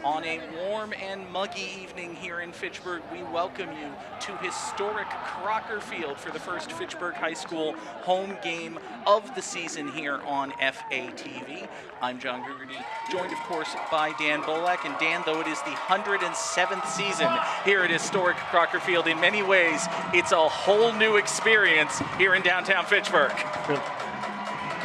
On a warm and muggy evening here in Fitchburg, we welcome you to historic Crocker Field for the first Fitchburg High School home game of the season here on FATV. I'm John Grugerty, joined of course by Dan Bolak. And Dan, though it is the 107th season here at historic Crocker Field, in many ways it's a whole new experience here in downtown Fitchburg.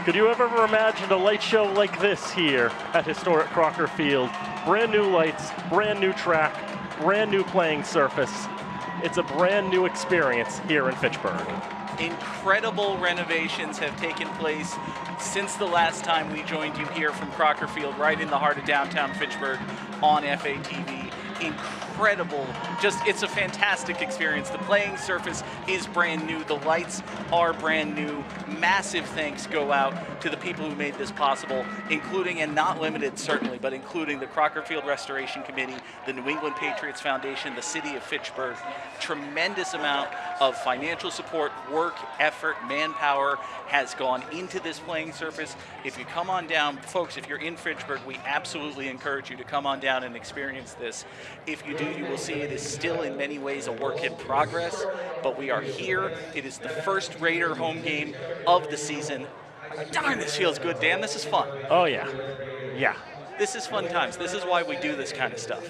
Could you have ever imagined a light show like this here at historic Crocker Field? Brand new lights, brand new track, brand new playing surface. It's a brand new experience here in Fitchburg. Incredible renovations have taken place since the last time we joined you here from Crocker Field, right in the heart of downtown Fitchburg on FATV. Incredible, it's a fantastic experience. The playing surface is brand new, the lights are brand new. Massive thanks go out to the people who made this possible, including, and not limited certainly, but including the Crocker Field Restoration Committee, the New England Patriots Foundation, the City of Fitchburg. Tremendous amount of financial support, work, effort, manpower has gone into this playing surface. If you come on down, folks, if you're in Fitchburg, we absolutely encourage you to come on down and experience this. If you do, you will see it is still in many ways a work in progress, but we are here. It is the first Raider home game of the season. Darn, this feels good, Dan. This is fun. Oh, yeah. Yeah. This is fun times. This is why we do this kind of stuff.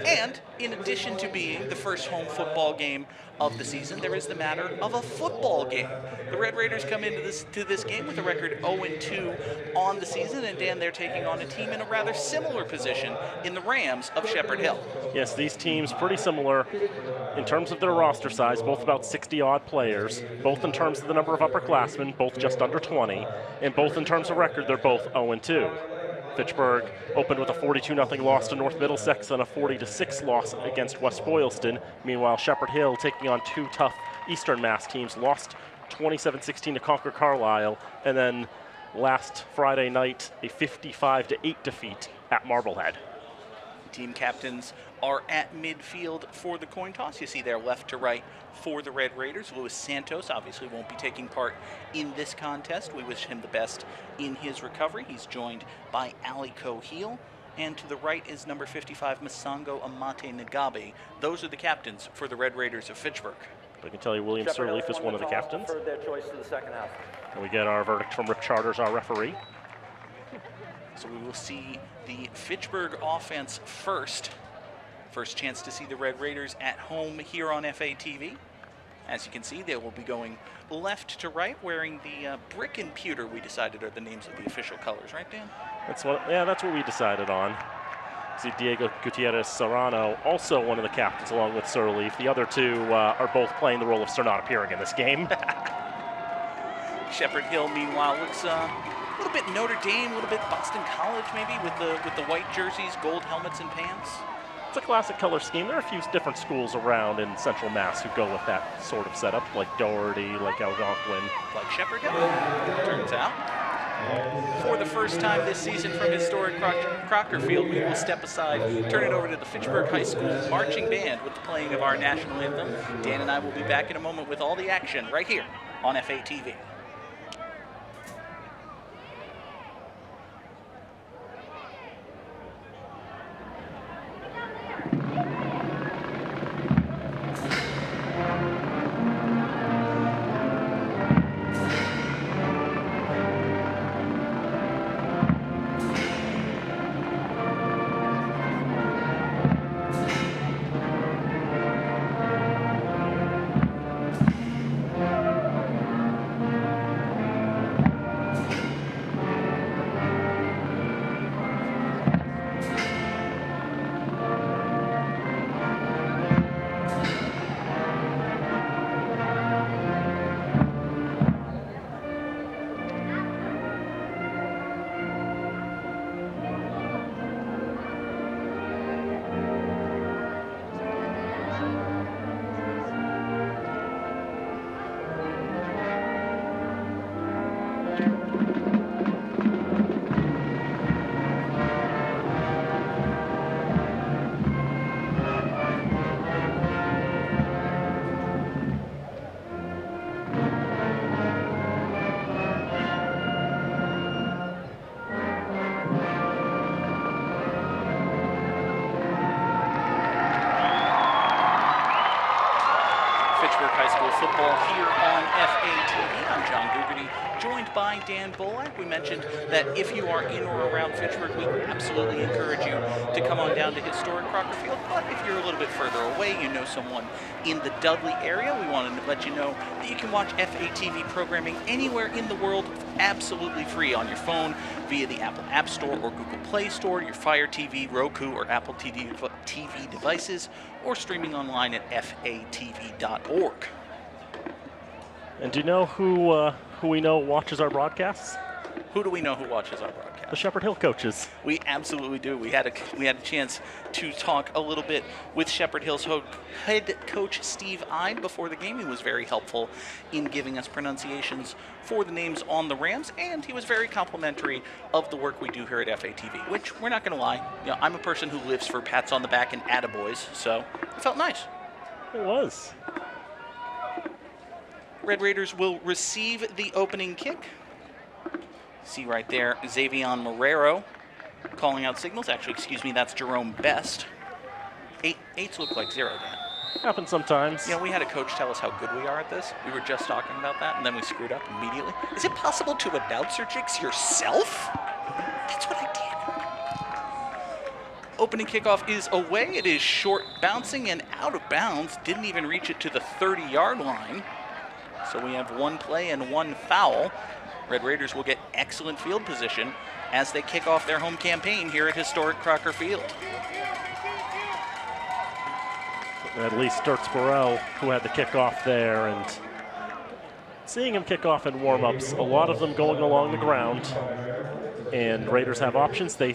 And in addition to being the first home football game of the season, there is the matter of a football game. The Red Raiders come into this game with a record 0-2 on the season, and Dan, they're taking on a team in a rather similar position in the Rams of Shepherd Hill. Yes, these teams pretty similar in terms of their roster size, both about 60-odd players, both in terms of the number of upperclassmen, both just under 20, and both in terms of record, they're both 0-2. Fitchburg opened with a 42-0 loss to North Middlesex and a 40-6 loss against West Boylston. Meanwhile, Shepherd Hill, taking on two tough Eastern Mass teams, lost 27-16 to Concord Carlisle, and then last Friday night, a 55-8 defeat at Marblehead. Team captains are at midfield for the coin toss. You see there left to right for the Red Raiders. Luis Santos obviously won't be taking part in this contest. We wish him the best in his recovery. He's joined by Ali Coheel. And to the right is number 55, Masango Amate Nagabe. Those are the captains for the Red Raiders of Fitchburg. I can tell you William Sirleaf is one of the captains. Their choice to the second half. And we get our verdict from Rip Charters, our referee. So we will see the Fitchburg offense first. First chance to see the Red Raiders at home here on FATV. As you can see, they will be going left to right, wearing the brick and pewter, we decided, are the names of the official colors, right, Dan? That's what we decided on. See Diego Gutierrez Serrano, also one of the captains, along with Sirleaf. The other two are both playing the role of Sir not appearing in this game. Shepherd Hill, meanwhile, looks a little bit Notre Dame, a little bit Boston College, maybe, with the white jerseys, gold helmets and pants. It's a classic color scheme. There are a few different schools around in Central Mass who go with that sort of setup, like Doherty, like Algonquin. Like Shepherd Hill, turns out. For the first time this season from historic Crocker Field, we will step aside, turn it over to the Fitchburg High School marching band with the playing of our national anthem. Dan and I will be back in a moment with all the action right here on FATV. high school football here on FATV. I'm John Gugerty, joined by Dan Bolak. We mentioned that if you are in or around Fitchburg, we absolutely encourage you to come on down to historic Crocker Field. But if you're a little bit further away, you know someone in the Dudley area, we wanted to let you know that you can watch FATV programming anywhere in the world absolutely free on your phone via the Apple App Store or Google Play Store, your Fire TV, Roku, or Apple TV devices, or streaming online at fatv.org. And do you know who we know watches our broadcasts? Who do we know who watches our broadcast? The Shepherd Hill coaches. We absolutely do. We had a chance to talk a little bit with Shepherd Hill's head coach Steve Ide before the game. He was very helpful in giving us pronunciations for the names on the Rams, and he was very complimentary of the work we do here at FATV, which we're not going to lie. You know, I'm a person who lives for pats on the back and attaboys, so it felt nice. It was. Red Raiders will receive the opening kick. See right there, Xavion Marrero calling out signals. Actually, excuse me, that's Jerome Best. Eights look like zero, Dan. Happens sometimes. You know, we had a coach tell us how good we are at this. We were just talking about that, and then we screwed up immediately. Is it possible to announcer jigs yourself? That's what I did. Opening kickoff is away. It is short bouncing and out of bounds. Didn't even reach it to the 30-yard line. So we have one play and one foul. Red Raiders will get excellent field position as they kick off their home campaign here at historic Crocker Field. At least Dirks Burrell, who had the kickoff there, and seeing him kick off in warm-ups, a lot of them going along the ground, and Raiders have options. They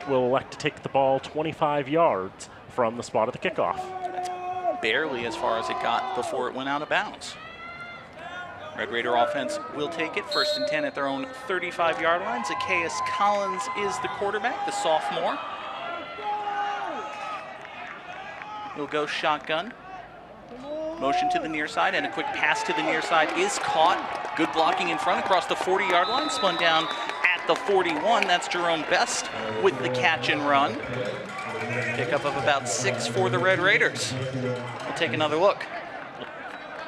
will elect to take the ball 25 yards from the spot of the kickoff. That's barely as far as it got before it went out of bounds. Red Raider offense will take it, 1st and 10 at their own 35-yard line. Zacchaeus Collins is the quarterback, the sophomore. He'll go shotgun. Motion to the near side, and a quick pass to the near side is caught. Good blocking in front across the 40-yard line, spun down at the 41. That's Jerome Best with the catch and run. Pickup of about 6 for the Red Raiders. We'll take another look.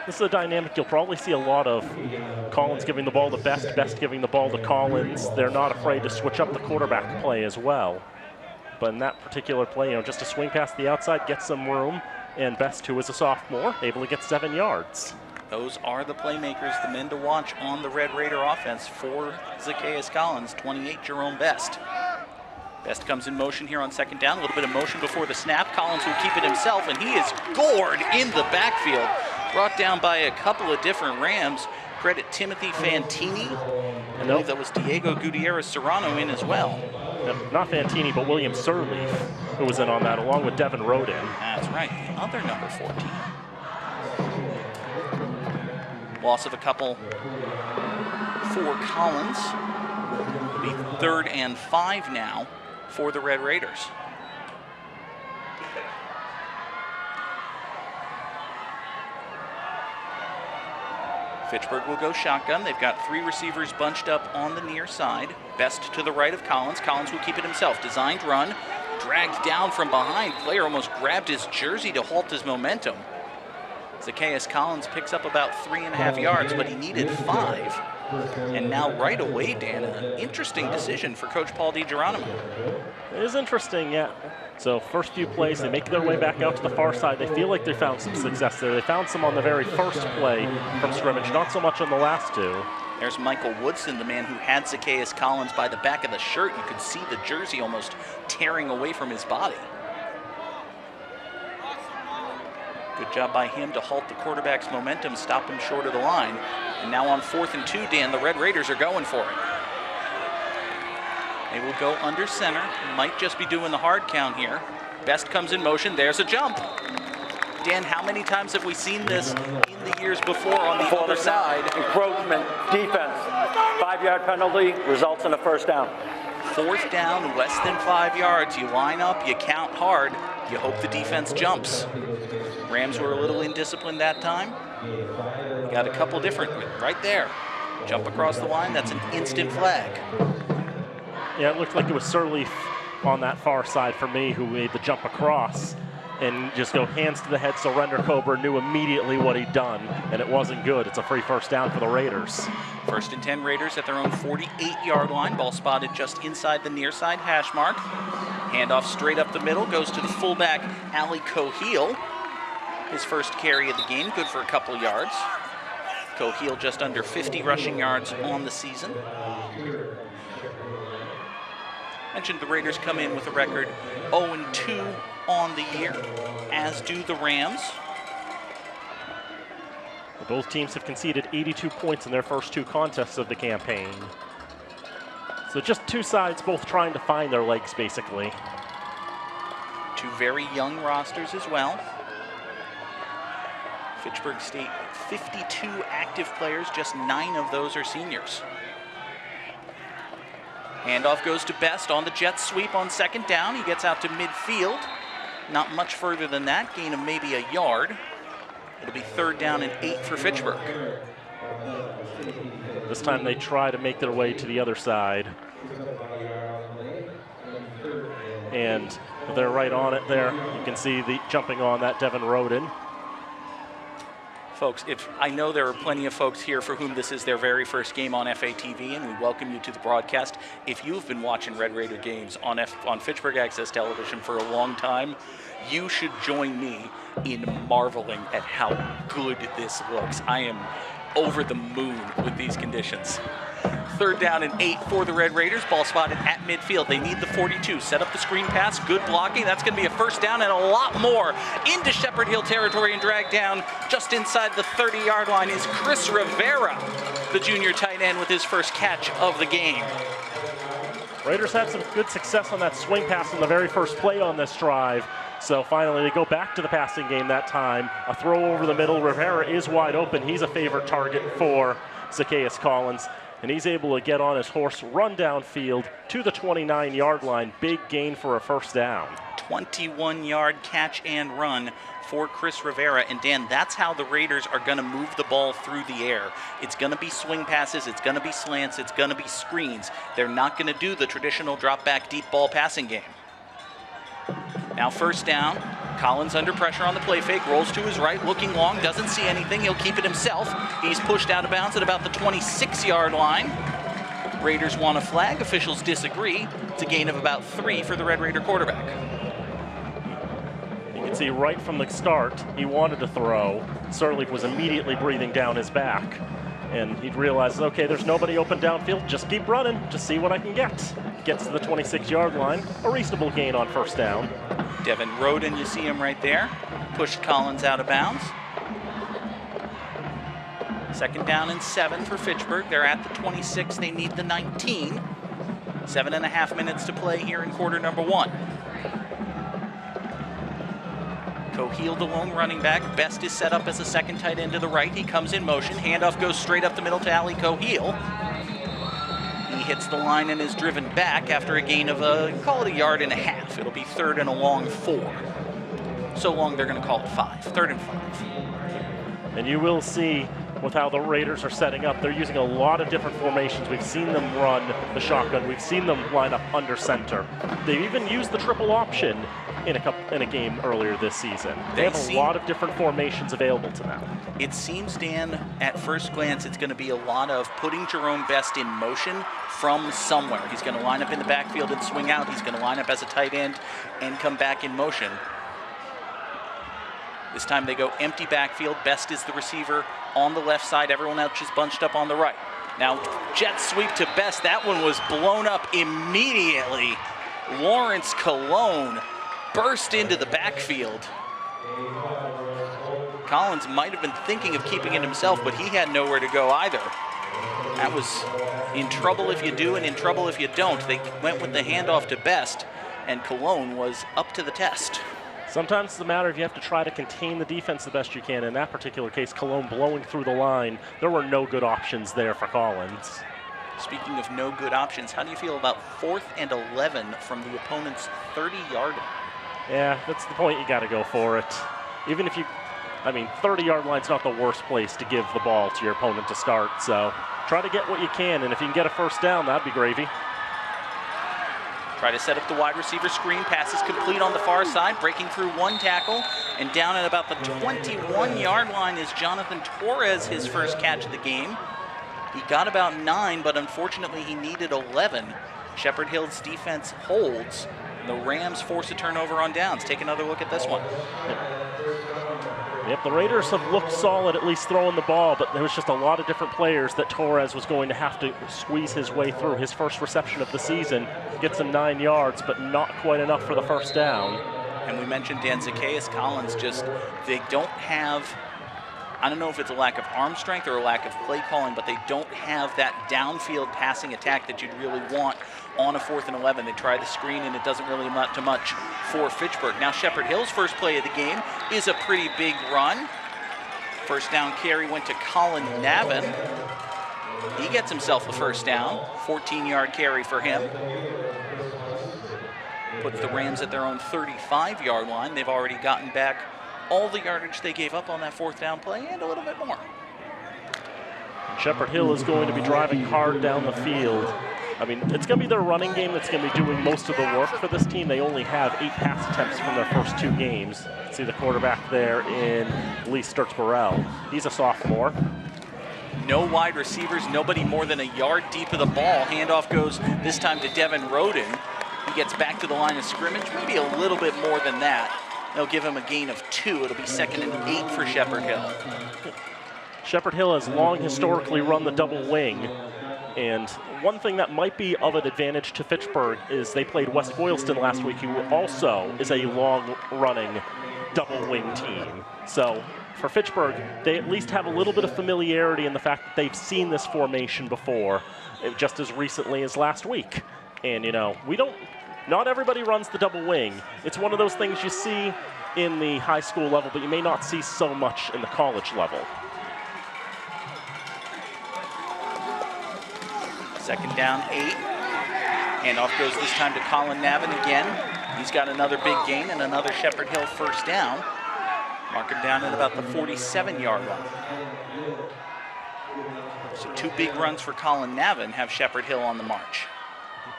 This is a dynamic you'll probably see a lot of. Collins giving the ball to Best, Best giving the ball to Collins. They're not afraid to switch up the quarterback play as well. But in that particular play, just a swing past the outside, get some room, and Best, who is a sophomore, able to get 7 yards. Those are the playmakers, the men to watch on the Red Raider offense for Zacchaeus Collins, 28, Jerome Best. Best comes in motion here on 2nd down, a little bit of motion before the snap. Collins will keep it himself, and he is gored in the backfield. Brought down by a couple of different Rams. Credit Timothy Fantini. I believe that was Diego Gutierrez Serrano in as well. Not Fantini, but William Sirleaf, who was in on that, along with Devin Rodin. That's right, the other number 14. Loss of a couple for Collins. It'll be 3rd and 5 now for the Red Raiders. Fitchburg will go shotgun. They've got 3 receivers bunched up on the near side. Best to the right of Collins. Collins will keep it himself. Designed run. Dragged down from behind. Player almost grabbed his jersey to halt his momentum. Zacchaeus Collins picks up about 3.5 yards, but he needed 5. And now right away, Dan, an interesting decision for Coach Paul DiGeronimo. It is interesting, yeah. So first few plays, they make their way back out to the far side. They feel like they found some success there. They found some on the very first play from scrimmage, not so much on the last 2. There's Michael Woodson, the man who had Zacchaeus Collins by the back of the shirt. You could see the jersey almost tearing away from his body. Good job by him to halt the quarterback's momentum, stop him short of the line. And now on 4th and 2, Dan, the Red Raiders are going for it. They will go under center. Might just be doing the hard count here. Best comes in motion. There's a jump. Dan, how many times have we seen this in the years before on the other side? Encroachment, defense, 5-yard penalty results in a 1st down. 4th down, less than 5 yards. You line up, you count hard, you hope the defense jumps. Rams were a little indisciplined that time. You got a couple different, right there. Jump across the line, that's an instant flag. Yeah, it looked like it was Sirleaf on that far side for me who made the jump across. and just go hands to the head, surrender Cobra, knew immediately what he'd done, and it wasn't good. It's a free first down for the Raiders. 1st and 10 Raiders at their own 48-yard line. Ball spotted just inside the near side hash mark. Handoff straight up the middle, goes to the fullback, Ali Coheel. His first carry of the game, good for a couple yards. Coheel just under 50 rushing yards on the season. Mentioned the Raiders come in with a record 0-2 on the year, as do the Rams. Both teams have conceded 82 points in their first 2 contests of the campaign. So just 2 sides both trying to find their legs, basically. 2 very young rosters as well. Fitchburg State, 52 active players, just 9 of those are seniors. Handoff goes to Best on the jet sweep on 2nd down. He gets out to midfield. Not much further than that, gain of maybe a yard. It'll be 3rd down and 8 for Fitchburg. This time they try to make their way to the other side. And they're right on it there. You can see the jumping on that Devin Roden. Folks, I know there are plenty of folks here for whom this is their very first game on FATV, and we welcome you to the broadcast. If you've been watching Red Raider games on Fitchburg Access Television for a long time, you should join me in marveling at how good this looks. I am over the moon with these conditions. 3rd down and 8 for the Red Raiders. Ball spotted at midfield. They need the 42. Set up the screen pass. Good blocking. That's going to be a 1st down and a lot more into Shepherd Hill territory, and dragged down just inside the 30-yard line is Chris Rivera, the junior tight end, with his first catch of the game. Raiders had some good success on that swing pass in the very first play on this drive. So finally they go back to the passing game that time. A throw over the middle. Rivera is wide open. He's a favorite target for Zacchaeus Collins. And he's able to get on his horse, run downfield to the 29-yard line. Big gain for a 1st down. 21-yard catch and run for Chris Rivera. And Dan, that's how the Raiders are going to move the ball through the air. It's going to be swing passes, it's going to be slants, it's going to be screens. They're not going to do the traditional drop back deep ball passing game. Now 1st down. Collins under pressure on the play fake, rolls to his right, looking long, doesn't see anything. He'll keep it himself. He's pushed out of bounds at about the 26-yard line. Raiders want a flag. Officials disagree. It's a gain of about 3 for the Red Raider quarterback. You can see right from the start, he wanted to throw. Sirleaf was immediately breathing down his back. And he realizes, okay, there's nobody open downfield. Just keep running. Just see what I can get. Gets to the 26-yard line. A reasonable gain on 1st down. Devin Roden, you see him right there. Pushed Collins out of bounds. 2nd down and 7 for Fitchburg. They're at the 26. They need the 19. 7.5 minutes to play here in quarter number 1. Coheel, the lone running back. Best is set up as a 2nd tight end to the right. He comes in motion. Handoff goes straight up the middle to Ali Coheel. He hits the line and is driven back after a gain of call it a yard and a half. It'll be 3rd and a long 4. So long they're going to call it 5. 3rd and 5. And you will see with how the Raiders are setting up, they're using a lot of different formations. We've seen them run the shotgun. We've seen them line up under center. They've even used the triple option in a game earlier this season. They have a lot of different formations available to them. It seems, Dan, at first glance, it's going to be a lot of putting Jerome Best in motion from somewhere. He's going to line up in the backfield and swing out. He's going to line up as a tight end and come back in motion. This time they go empty backfield. Best is the receiver on the left side. Everyone else is bunched up on the right. Now, jet sweep to Best. That one was blown up immediately. Lawrence Colon burst into the backfield. Collins might have been thinking of keeping it himself, but he had nowhere to go either. That was in trouble if you do and in trouble if you don't. They went with the handoff to Best, and Colon was up to the test. Sometimes it's a matter of you have to try to contain the defense the best you can. In that particular case, Colon blowing through the line, there were no good options there for Collins. Speaking of no good options, how do you feel about 4th and 11 from the opponent's 30-yard line? Yeah, that's the point. You got to go for it. Even if 30-yard line's not the worst place to give the ball to your opponent to start. So try to get what you can, and if you can get a 1st down, that'd be gravy. Try to set up the wide receiver screen. Pass is complete on the far side, breaking through one tackle. And down at about the 21-yard line is Jonathan Torres, his first catch of the game. He got about 9, but unfortunately he needed 11. Shepherd Hill's defense holds. The Rams force a turnover on downs. Take another look at this one. Yep, the Raiders have looked solid, at least throwing the ball, but there was just a lot of different players that Torres was going to have to squeeze his way through. His first reception of the season gets him 9 yards, but not quite enough for the first down. And we mentioned Dan Zacchaeus Collins, they don't have, I don't know if it's a lack of arm strength or a lack of play calling, but they don't have that downfield passing attack that you'd really want on a 4th and 11. They try the screen and it doesn't really amount to much for Fitchburg. Now Shepherd Hill's first play of the game is a pretty big run. First down carry went to Colin Navin. He gets himself a first down, 14-yard carry for him. Puts the Rams at their own 35-yard line. They've already gotten back all the yardage they gave up on that 4th down play and a little bit more. Shepherd Hill is going to be driving hard down the field. I mean, it's going to be their running game that's going to be doing most of the work for this team. They only have 8 pass attempts from their first 2 games. See the quarterback there in Lee Sturts-Burrell. He's a sophomore. No wide receivers, nobody more than a yard deep of the ball. Handoff goes this time to Devin Roden. He gets back to the line of scrimmage, maybe a little bit more than that. They'll give him a gain of 2. It'll be 2nd and 8 for Shepherd Hill. Shepherd Hill has long historically run the double wing. And one thing that might be of an advantage to Fitchburg is they played West Boylston last week, who also is a long-running double wing team. So for Fitchburg, they at least have a little bit of familiarity in the fact that they've seen this formation before, just as recently as last week. And, you know, not everybody runs the double wing. It's one of those things you see in the high school level, but you may not see so much in the college level. 2nd down, 8. Handoff goes this time to Colin Navin again. He's got another big gain and another Shepherd Hill first down. Mark him down at about the 47-yard line. So 2 big runs for Colin Navin have Shepherd Hill on the march.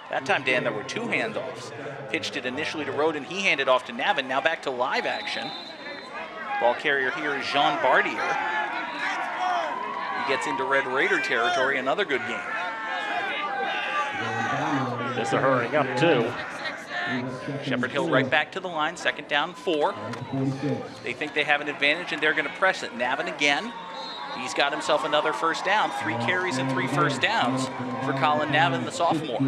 That time, Dan, there were 2 handoffs. Pitched it initially to Roden. He handed off to Navin. Now back to live action. Ball carrier here is Jean Bardier. He gets into Red Raider territory. Another good game. They're hurrying up, too. Shepherd Hill right back to the line, 2nd down, 4. They think they have an advantage, and they're going to press it. Navin again. He's got himself another first down. 3 carries and 3 first downs for Colin Navin, the sophomore.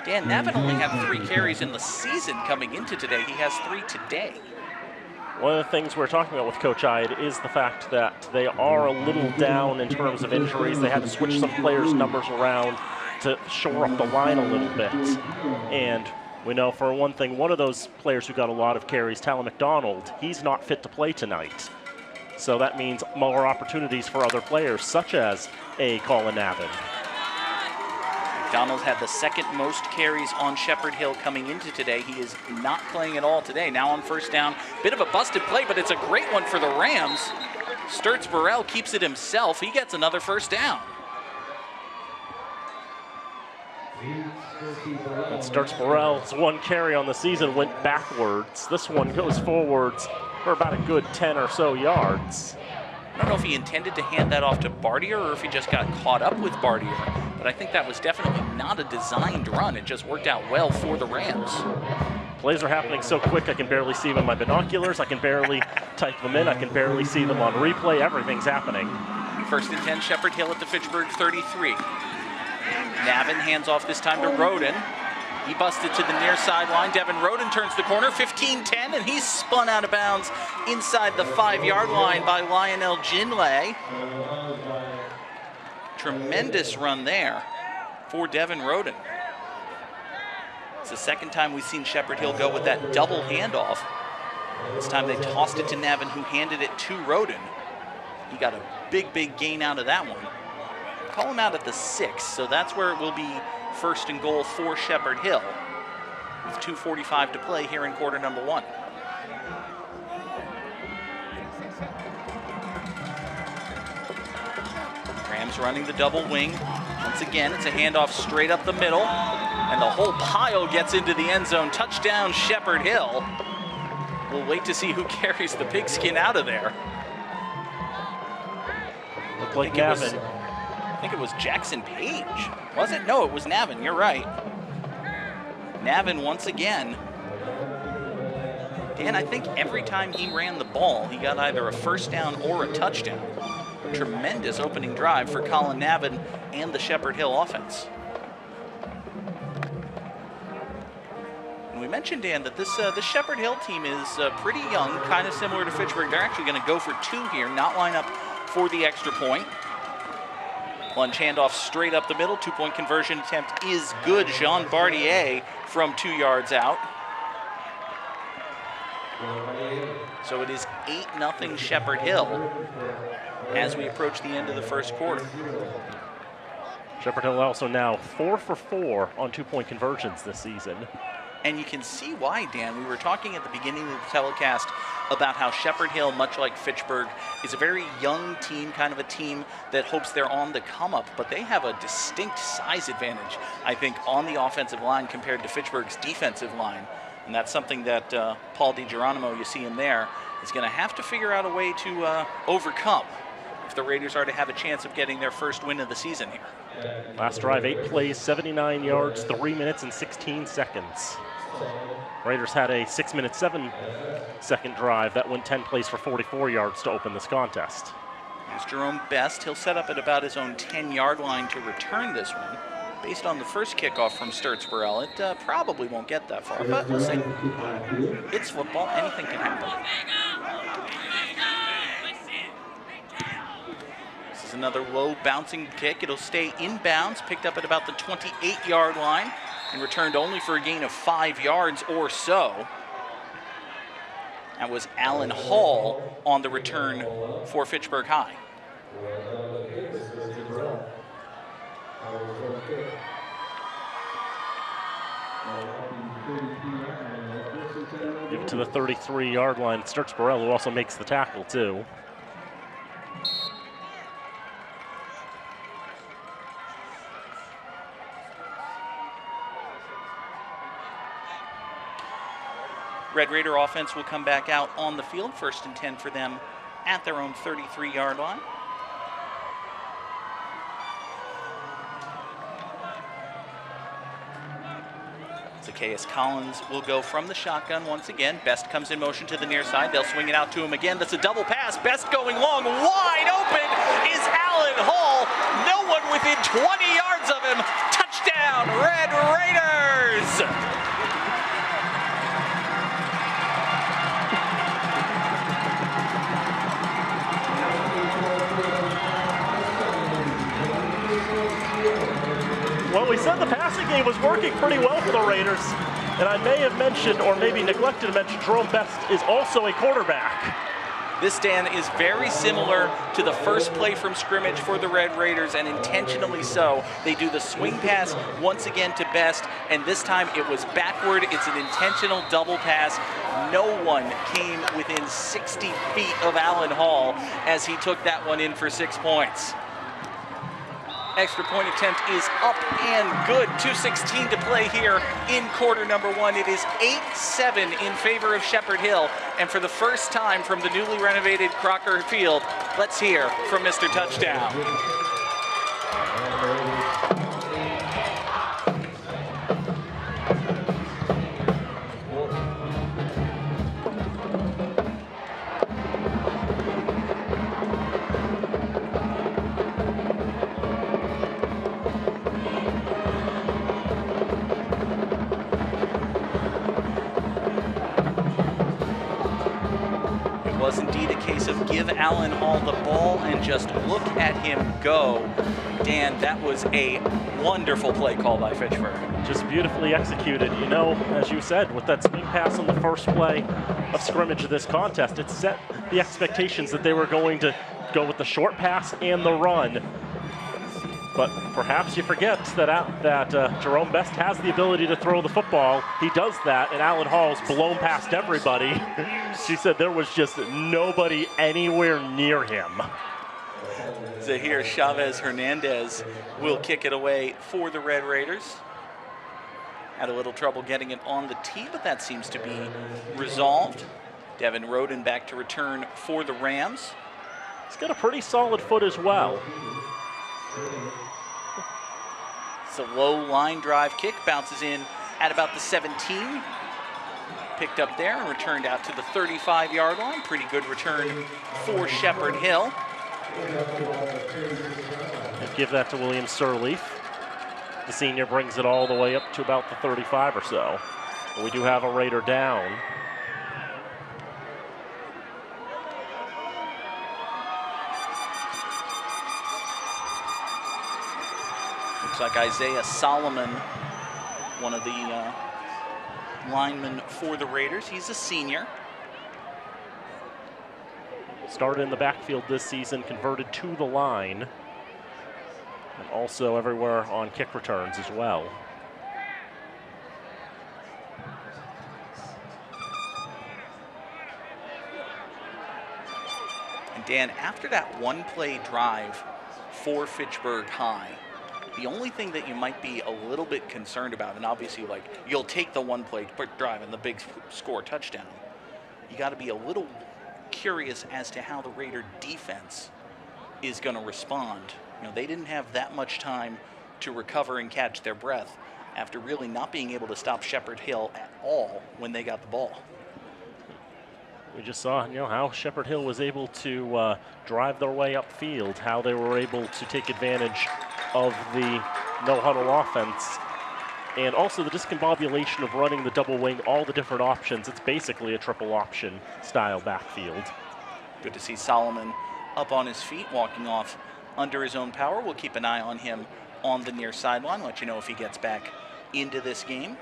Dan, Navin only had 3 carries in the season coming into today. He has 3 today. One of the things we're talking about with Coach Ide is the fact that they are a little down in terms of injuries. They had to switch some players' numbers around to shore up the line a little bit. And we know for one thing, one of those players who got a lot of carries, Talon McDonald, he's not fit to play tonight. So that means more opportunities for other players, such as a Colin Navin. McDonald had the 2nd most carries on Shepherd Hill coming into today. He is not playing at all today. Now on first down, bit of a busted play, but it's a great one for the Rams. Sturts-Burrell keeps it himself. He gets another first down. And Sturts-Burrell's 1 carry on the season went backwards. This one goes forwards for about a good 10 or so yards. I don't know if he intended to hand that off to Bardier or if he just got caught up with Bardier, but I think that was definitely not a designed run. It just worked out well for the Rams. Plays are happening so quick I can barely see them in my binoculars. I can barely type them in. I can barely see them on replay. Everything's happening. 1st and 10, Shepherd Hill at the Fitchburg 33. Navin hands off this time to Roden. He busted to the near sideline. Devin Roden turns the corner, 15-10, and he's spun out of bounds inside the 5-yard line by Lionel Ginlay. Tremendous run there for Devin Roden. It's the 2nd time we've seen Shepherd Hill go with that double handoff. This time they tossed it to Navin, who handed it to Roden. He got a big gain out of that one. Call him out at the 6, so that's where it will be 1st and goal for Shepherd Hill with 2:45 to play here in quarter number 1. Rams running the double wing. Once again, it's a handoff straight up the middle. And the whole pile gets into the end zone. Touchdown, Shepherd Hill. We'll wait to see who carries the pigskin out of there. Looked like Navin. I think it was Jackson Page. Was it? No, it was Navin. You're right. Navin once again. Dan, I think every time he ran the ball, he got either a first down or a touchdown. Tremendous opening drive for Colin Navin and the Shepherd Hill offense. And we mentioned, Dan, that this Shepherd Hill team is pretty young, kind of similar to Fitchburg. They're actually going to go for 2 here, not line up for the extra point. Lunge handoff straight up the middle. 2-point conversion attempt is good. Jean Bardier from 2 yards out. So it is 8-0 Shepherd Hill as we approach the end of the first quarter. Shepherd Hill also now 4 for 4 on 2-point conversions this season. And you can see why, Dan. We were talking at the beginning of the telecast about how Shepherd Hill, much like Fitchburg, is a very young team, kind of a team that hopes they're on the come up, but they have a distinct size advantage, I think, on the offensive line compared to Fitchburg's defensive line. And that's something that Paul DiGeronimo, you see him there, is going to have to figure out a way to overcome if the Raiders are to have a chance of getting their first win of the season here. Last drive, 8 plays, 79 yards, 3 minutes and 16 seconds. Raiders had a 6-minute, 7-second drive that went 10 plays for 44 yards to open this contest. Here's Jerome Best. He'll set up at about his own 10-yard line to return this one. Based on the first kickoff from Sturts Burrell, it probably won't get that far, but we'll see. It's football. Anything can happen. This is another low bouncing kick. It'll stay inbounds, picked up at about the 28-yard line, and returned only for a gain of 5 yards or so. That was Alan Hall on the return for Fitchburg High. Give it to the 33-yard line. Sturts Burrell, who also makes the tackle, too. Red Raider offense will come back out on the field, 1st and 10 for them at their own 33-yard line. Zacchaeus Collins will go from the shotgun once again. Best comes in motion to the near side. They'll swing it out to him again. That's a double pass. Best going long. Wide open is Alan Hall. No one within 20 yards of him. Touchdown, Red Raiders! Well, we said the passing game was working pretty well for the Raiders, and I may have mentioned, or maybe neglected to mention, Jerome Best is also a quarterback. This, Dan, is very similar to the first play from scrimmage for the Red Raiders, and intentionally so. They do the swing pass once again to Best, and this time it was backward. It's an intentional double pass. No one came within 60 feet of Alan Hall as he took that one in for 6 points. Extra point attempt is up and good. 2:16 to play here in quarter number 1. It is 8-7 in favor of Shepherd Hill. And for the first time from the newly renovated Crocker Field, let's hear from Mr. Touchdown. Was indeed a case of give Alan Hall the ball and just look at him go. Dan, that was a wonderful play call by Fitchburg. Just beautifully executed. You know, as you said, with that swing pass on the first play of scrimmage of this contest, it set the expectations that they were going to go with the short pass and the run. But perhaps you forget that Jerome Best has the ability to throw the football. He does that, and Alan Hall's blown past everybody. She said there was just nobody anywhere near him. Zahir Chavez Hernandez will kick it away for the Red Raiders. Had a little trouble getting it on the tee, but that seems to be resolved. Devin Roden back to return for the Rams. He's got a pretty solid foot as well. It's a low line drive kick, bounces in at about the 17. Picked up there and returned out to the 35-yard line. Pretty good return for Shepherd Hill. And give that to William Sirleaf. The senior brings it all the way up to about the 35 or so. But we do have a Raider down. Looks like Isaiah Solomon, one of the linemen for the Raiders. He's a senior. Started in the backfield this season, converted to the line, and also everywhere on kick returns as well. And Dan, after that one-play drive for Fitchburg High, the only thing that you might be a little bit concerned about, and obviously like you'll take the one-play drive and the big score touchdown, you got to be a little curious as to how the Raider defense is going to respond. You know, they didn't have that much time to recover and catch their breath after really not being able to stop Shepherd Hill at all when they got the ball. We just saw, how Shepherd Hill was able to drive their way upfield, how they were able to take advantage of the no-huddle offense, and also the discombobulation of running the double wing, all the different options. It's basically a triple option style backfield. Good to see Solomon up on his feet, walking off under his own power. We'll keep an eye on him on the near sideline, let you know if he gets back into this game.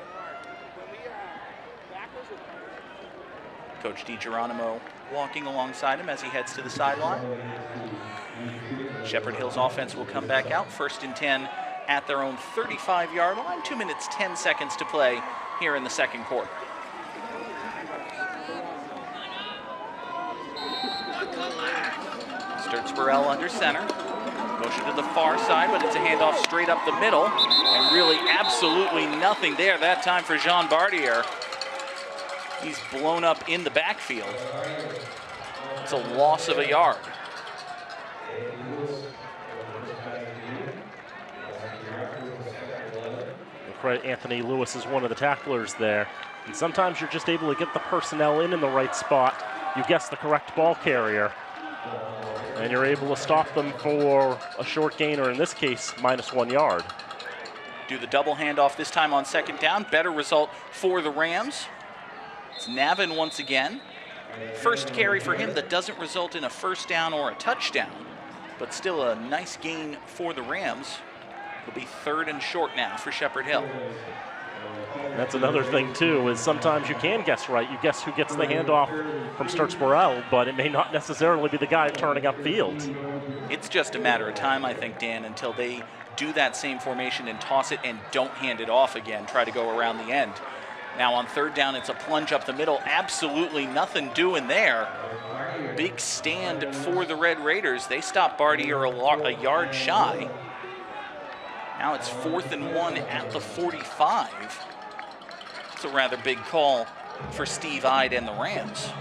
Coach DiGeronimo walking alongside him as he heads to the sideline. Shepherd Hill's offense will come back out, 1st and 10 at their own 35-yard line. 2 minutes, 10 seconds to play here in the second quarter. Sturts-Burrell under center. Motion to the far side, but it's a handoff straight up the middle. And really absolutely nothing there that time for Jean Bardier. He's blown up in the backfield. It's a loss of a yard. Anthony Lewis is one of the tacklers there. And sometimes you're just able to get the personnel in the right spot. You guess the correct ball carrier, and you're able to stop them for a short gain, or in this case, -1 yard. Do the double handoff this time on 2nd down. Better result for the Rams. It's Navin once again. First carry for him that doesn't result in a 1st down or a touchdown, but still a nice gain for the Rams. It'll be 3rd and short now for Shepherd Hill. That's another thing, too, is sometimes you can guess right. You guess who gets the handoff from Sturts-Burrell, but it may not necessarily be the guy turning upfield. It's just a matter of time, I think, Dan, until they do that same formation and toss it and don't hand it off again, try to go around the end. Now on 3rd down, it's a plunge up the middle. Absolutely nothing doing there. Big stand for the Red Raiders. They stop Bardier a yard shy. Now it's 4th and 1 at the 45. It's a rather big call for Steve Ide and the Rams.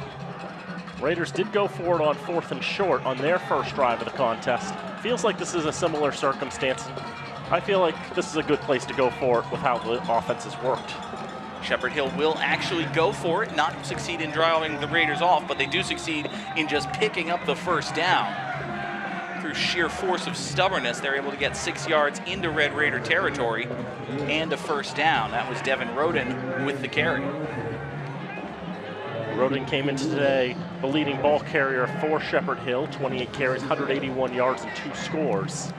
Raiders did go for it on 4th and short on their first drive of the contest. Feels like this is a similar circumstance. I feel like this is a good place to go for it with how the offense has worked. Shepherd Hill will actually go for it, not succeed in driving the Raiders off, but they do succeed in just picking up the 1st down. Through sheer force of stubbornness, they're able to get 6 yards into Red Raider territory and a 1st down. That was Devin Roden with the carry. Roden came in today the leading ball carrier for Shepherd Hill, 28 carries, 181 yards, and 2 scores.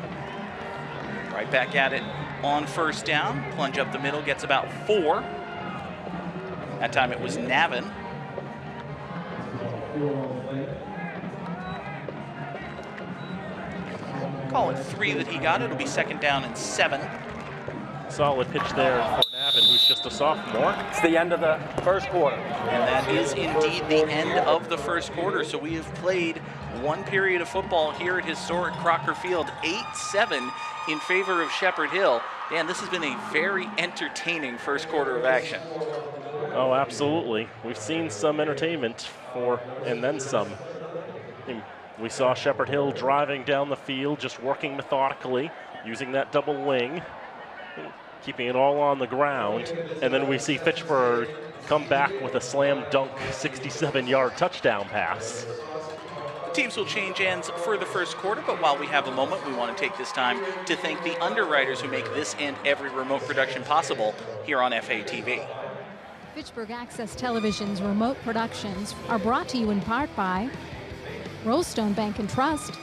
Right back at it on 1st down. Plunge up the middle, gets about 4. That time it was Navin. Call it 3 that he got. It'll be 2nd down and 7. Solid pitch there for Navin, who's just a sophomore. It's the end of the first quarter. And that is indeed the end of the first quarter. So we have played 1 period of football here at historic Crocker Field, 8-7 in favor of Shepherd Hill. Dan, this has been a very entertaining first quarter of action. Oh, absolutely. We've seen some entertainment and then some. We saw Shepherd Hill driving down the field, just working methodically, using that double wing, keeping it all on the ground. And then we see Fitchburg come back with a slam dunk 67-yard touchdown pass. Teams will change ends for the first quarter, but while we have a moment, we want to take this time to thank the underwriters who make this and every remote production possible here on FATV. Fitchburg Access Television's remote productions are brought to you in part by Rollstone Bank and Trust,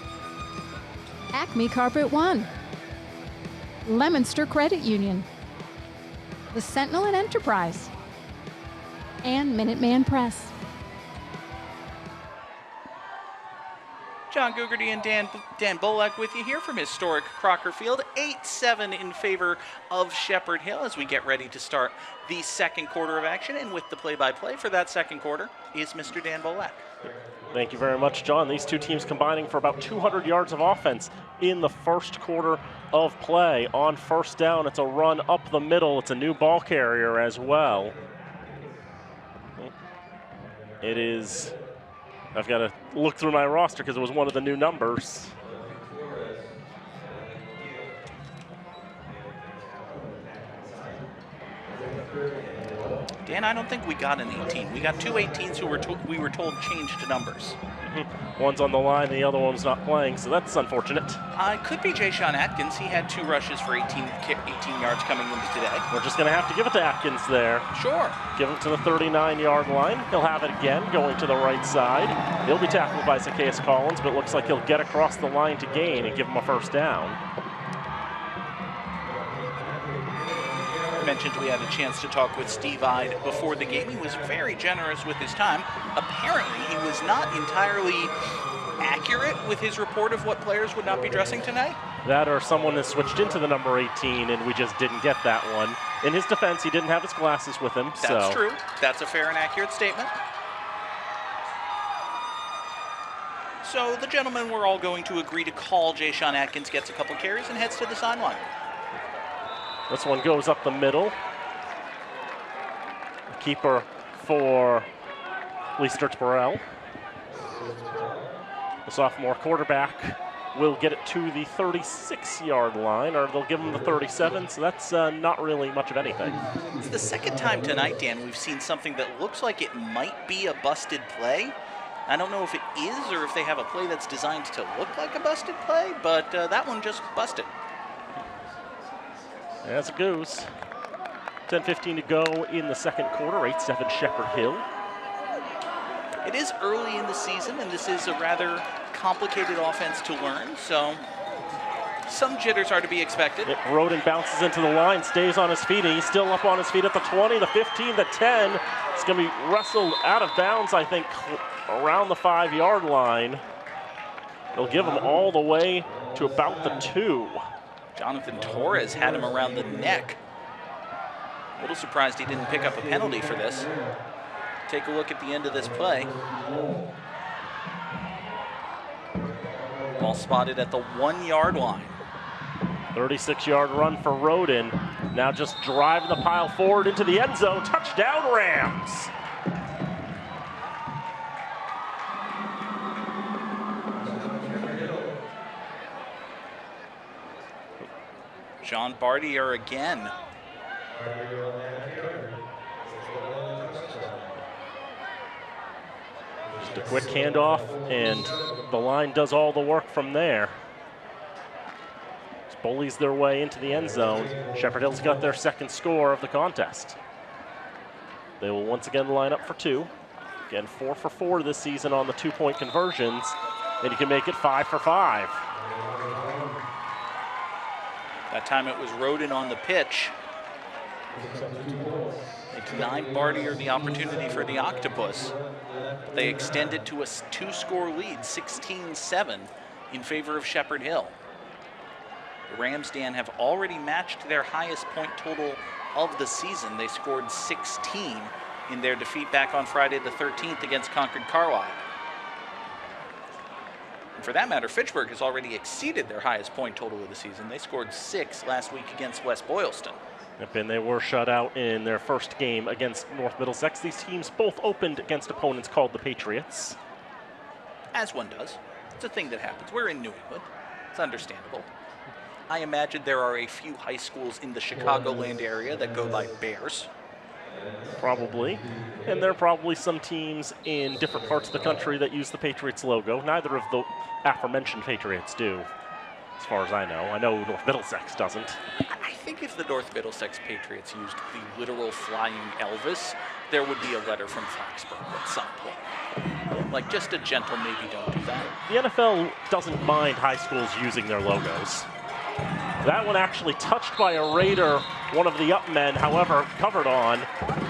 Acme Carpet One, Lemonster Credit Union, the Sentinel and Enterprise, and Minuteman Press. John Gugerty and Dan Bolek with you here from historic Crocker Field. 8-7 in favor of Shepherd Hill as we get ready to start the second quarter of action. And with the play-by-play for that second quarter is Mr. Dan Bolek. Thank you very much, John. These two teams combining for about 200 yards of offense in the first quarter of play. On first down, it's a run up the middle. It's a new ball carrier as well. It is... I've got to look through my roster because it was one of the new numbers. Dan, I don't think we got an 18. We got two 18s who we were told changed numbers. One's on the line, the other one's not playing, so that's unfortunate. It could be Jay Sean Atkins. He had 2 rushes for 18 yards coming into today. We're just going to have to give it to Atkins there. Sure. Give him to the 39-yard line. He'll have it again, going to the right side. He'll be tackled by Zacchaeus Collins, but it looks like he'll get across the line to gain and give him a first down. I mentioned we had a chance to talk with Steve Ide before the game. He was very generous with his time. Apparently, he was not entirely accurate with his report of what players would not be dressing tonight. That or someone has switched into the number 18 and we just didn't get that one. In his defense, he didn't have his glasses with him. That's true. That's a fair and accurate statement. So the gentlemen were all going to agree to call Jay Sean Atkins, gets a couple carries, and heads to the sideline. This one goes up the middle. Keeper for Lee Sturts-Burrell. The sophomore quarterback will get it to the 36-yard line, or they'll give him the 37, so that's not really much of anything. It's the second time tonight, Dan, we've seen something that looks like it might be a busted play. I don't know if it is or if they have a play that's designed to look like a busted play, but that one just busted. As it goes. 10:15 to go in the second quarter, 8-7 Shepherd Hill. It is early in the season, and this is a rather complicated offense to learn, so some jitters are to be expected. Roden bounces into the line, stays on his feet, and he's still up on his feet at the 20, the 15, the 10. It's going to be wrestled out of bounds, I think, around the 5-yard line. They'll give him all the way to about the 2. Jonathan Torres had him around the neck. A little surprised he didn't pick up a penalty for this. Take a look at the end of this play. Ball spotted at the 1-yard line. 36-yard run for Roden. Now just driving the pile forward into the end zone. Touchdown, Rams! John Bartier again. Just a quick handoff, and the line does all the work from there. Just bullies their way into the end zone. Shepherd Hill's got their second score of the contest. They will once again line up for 2. Again, 4 for 4 this season on the 2-point conversions, and you can make it 5 for 5. That time it was Roden on the pitch. They denied Bartier the opportunity for the octopus. They extended to a 2-score lead, 16-7, in favor of Shepherd Hill. The Rams, Dan, have already matched their highest point total of the season. They scored 16 in their defeat back on Friday the 13th against Concord Carlisle. And for that matter, Fitchburg has already exceeded their highest point total of the season. They scored 6 last week against West Boylston. Yep, and they were shut out in their first game against North Middlesex. These teams both opened against opponents called the Patriots. As one does. It's a thing that happens. We're in New England. It's understandable. I imagine there are a few high schools in the Chicagoland area that go by Bears. Probably. And there are probably some teams in different parts of the country that use the Patriots logo. Neither of the aforementioned Patriots do, as far as I know. I know North Middlesex doesn't. I think if the North Middlesex Patriots used the literal flying Elvis, there would be a letter from Foxborough at some point. Like, just a gentle maybe don't do that. The NFL doesn't mind high schools using their logos. That one actually touched by a Raider, one of the up men, however, covered on.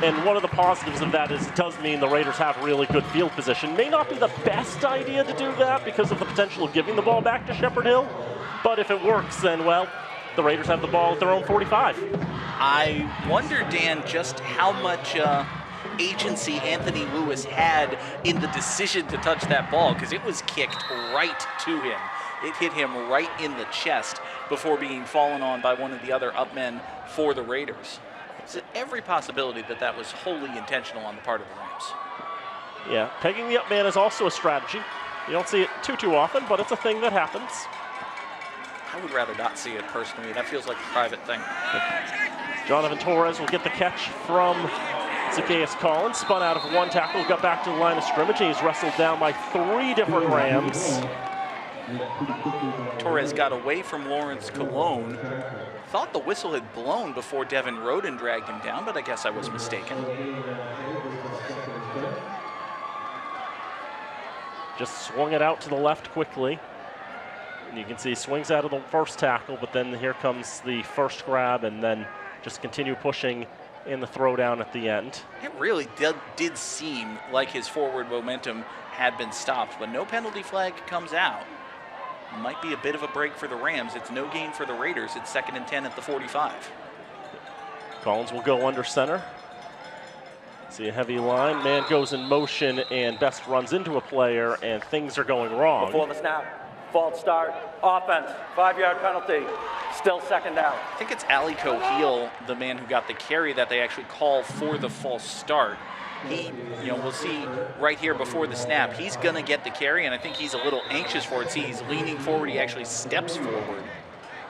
And one of the positives of that is it does mean the Raiders have really good field position. May not be the best idea to do that because of the potential of giving the ball back to Shepherd Hill. But if it works, then, well, the Raiders have the ball at their own 45. I wonder, Dan, just how much agency Anthony Lewis had in the decision to touch that ball, because it was kicked right to him. It hit him right in the chest before being fallen on by one of the other up men for the Raiders. So every possibility that that was wholly intentional on the part of the Rams. Yeah, pegging the up man is also a strategy. You don't see it too often, but it's a thing that happens. I would rather not see it personally. That feels like a private thing. Jonathan Torres will get the catch from Zacchaeus Collins. Spun out of one tackle, got back to the line of scrimmage, and he's wrestled down by 3 different Rams. Torres got away from Lawrence Colon. Thought the whistle had blown before Devin Roden dragged him down, but I guess I was mistaken. Just swung it out to the left quickly. And you can see he swings out of the first tackle, but then here comes the first grab, and then just continue pushing in the throwdown at the end. It really did seem like his forward momentum had been stopped, but no penalty flag comes out. Might be a bit of a break for the Rams. It's no gain for the Raiders. It's 2nd and 10 at the 45. Collins will go under center. See a heavy line. Man goes in motion, and Best runs into a player, and things are going wrong. Before the snap, false start, offense, 5-yard penalty, still 2nd down. I think it's Ali Coheal, the man who got the carry, that they actually call for the false start. He, we'll see right here before the snap, he's going to get the carry, and I think he's a little anxious for it. See, he's leaning forward. He actually steps forward.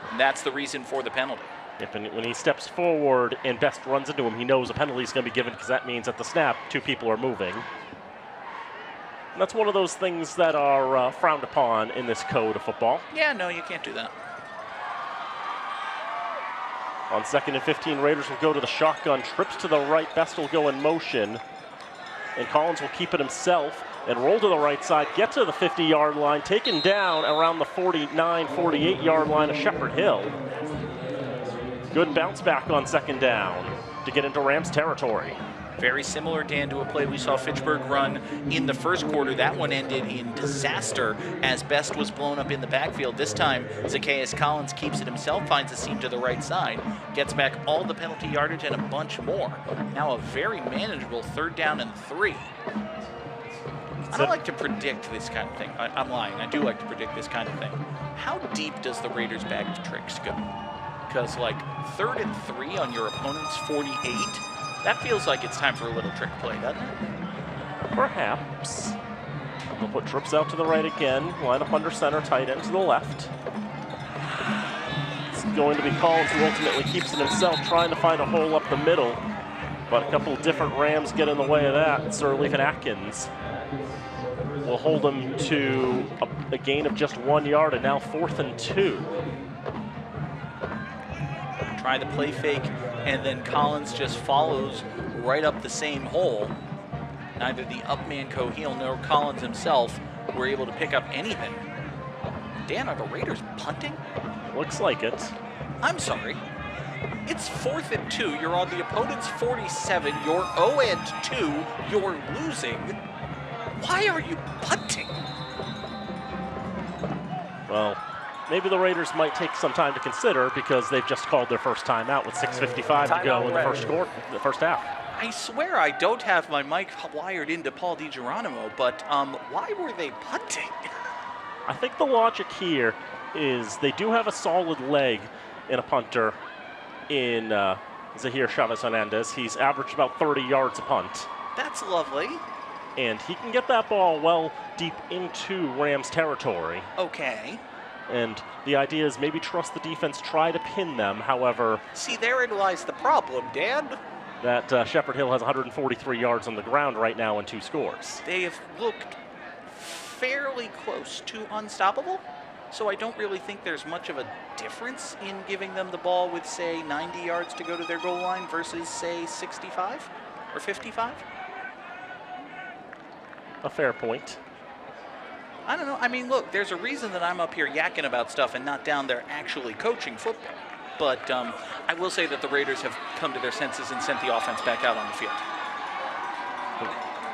And that's the reason for the penalty. Yep, and when he steps forward and Best runs into him, he knows a penalty is going to be given because that means at the snap, 2 people are moving. And that's one of those things that are frowned upon in this code of football. Yeah, no, you can't do that. On 2nd and 15, Raiders will go to the shotgun. Trips to the right. Best will go in motion. And Collins will keep it himself and roll to the right side, get to the 50-yard line, taken down around the 49, 48-yard line of Shepherd Hill. Good bounce back on 2nd down to get into Rams territory. Very similar, Dan, to a play we saw Fitchburg run in the first quarter. That one ended in disaster as Best was blown up in the backfield. This time, Zacchaeus Collins keeps it himself, finds a seam to the right side, gets back all the penalty yardage and a bunch more. Now a very manageable 3rd down and 3. I don't like to predict this kind of thing. I'm lying. I do like to predict this kind of thing. How deep does the Raiders' bag of tricks go? Because, 3rd and 3 on your opponent's 48, that feels like it's time for a little trick play, doesn't it? Perhaps. They'll put trips out to the right again, line up under center, tight end to the left. It's going to be Collins who ultimately keeps it himself, trying to find a hole up the middle. But a couple of different Rams get in the way of that. Sirleaf and Atkins will hold them to a gain of just 1 yard, and now 4th and 2. Try the play fake, and then Collins just follows right up the same hole. Neither the upman Coheal nor Collins himself were able to pick up anything. Dan, are the Raiders punting? Looks like it. I'm sorry. It's 4th and 2. You're on the opponent's 47. You're 0 and 2. You're losing. Why are you punting? Well, maybe the Raiders might take some time to consider because they've just called their first timeout with 6:55 to go in the first half. I swear I don't have my mic wired into Paul DiGeronimo, but why were they punting? I think the logic here is they do have a solid leg in a punter in Zahir Chavez Hernandez. He's averaged about 30 yards a punt. That's lovely. And he can get that ball well deep into Rams territory. Okay. And the idea is maybe trust the defense, try to pin them. However, see, therein lies the problem, Dan. That Shepherd Hill has 143 yards on the ground right now and 2 scores. They have looked fairly close to unstoppable, so I don't really think there's much of a difference in giving them the ball with, say, 90 yards to go to their goal line versus, say, 65 or 55. A fair point. I don't know. I mean, look, there's a reason that I'm up here yakking about stuff and not down there actually coaching football. But I will say that the Raiders have come to their senses and sent the offense back out on the field.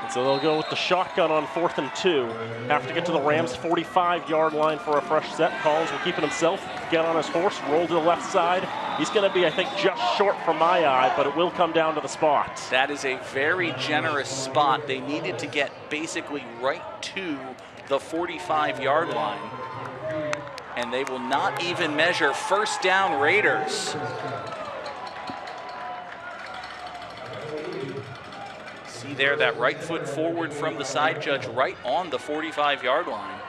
And so they'll go with the shotgun on 4th and 2. Have to get to the Rams' 45-yard line for a fresh set. Collins will keep it himself, get on his horse, roll to the left side. He's going to be, I think, just short from my eye, but it will come down to the spot. That is a very generous spot. They needed to get basically right to the 45-yard line. And they will not even measure. First down, Raiders. See there, that right foot forward from the side judge right on the 45-yard line.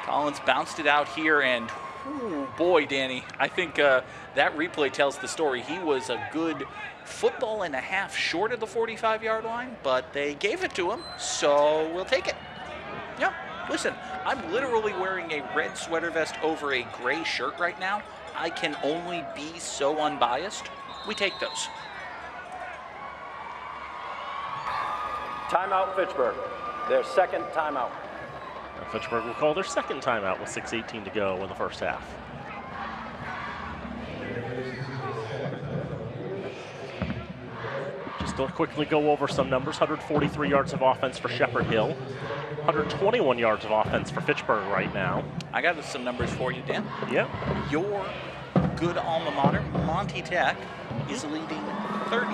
Collins bounced it out here, and ooh, boy, Danny, I think that replay tells the story. He was a good football and a half short of the 45-yard line, but they gave it to him, so we'll take it. Yeah. Listen, I'm literally wearing a red sweater vest over a gray shirt right now. I can only be so unbiased. We take those. Timeout, Fitchburg. Their second timeout. Now Fitchburg will call their second timeout with 6:18 to go in the first half. Just to quickly go over some numbers, 143 yards of offense for Shepherd Hill, 121 yards of offense for Fitchburg right now. I got some numbers for you, Dan. Yep. Your good alma mater, Monty Tech, is leading 30-0.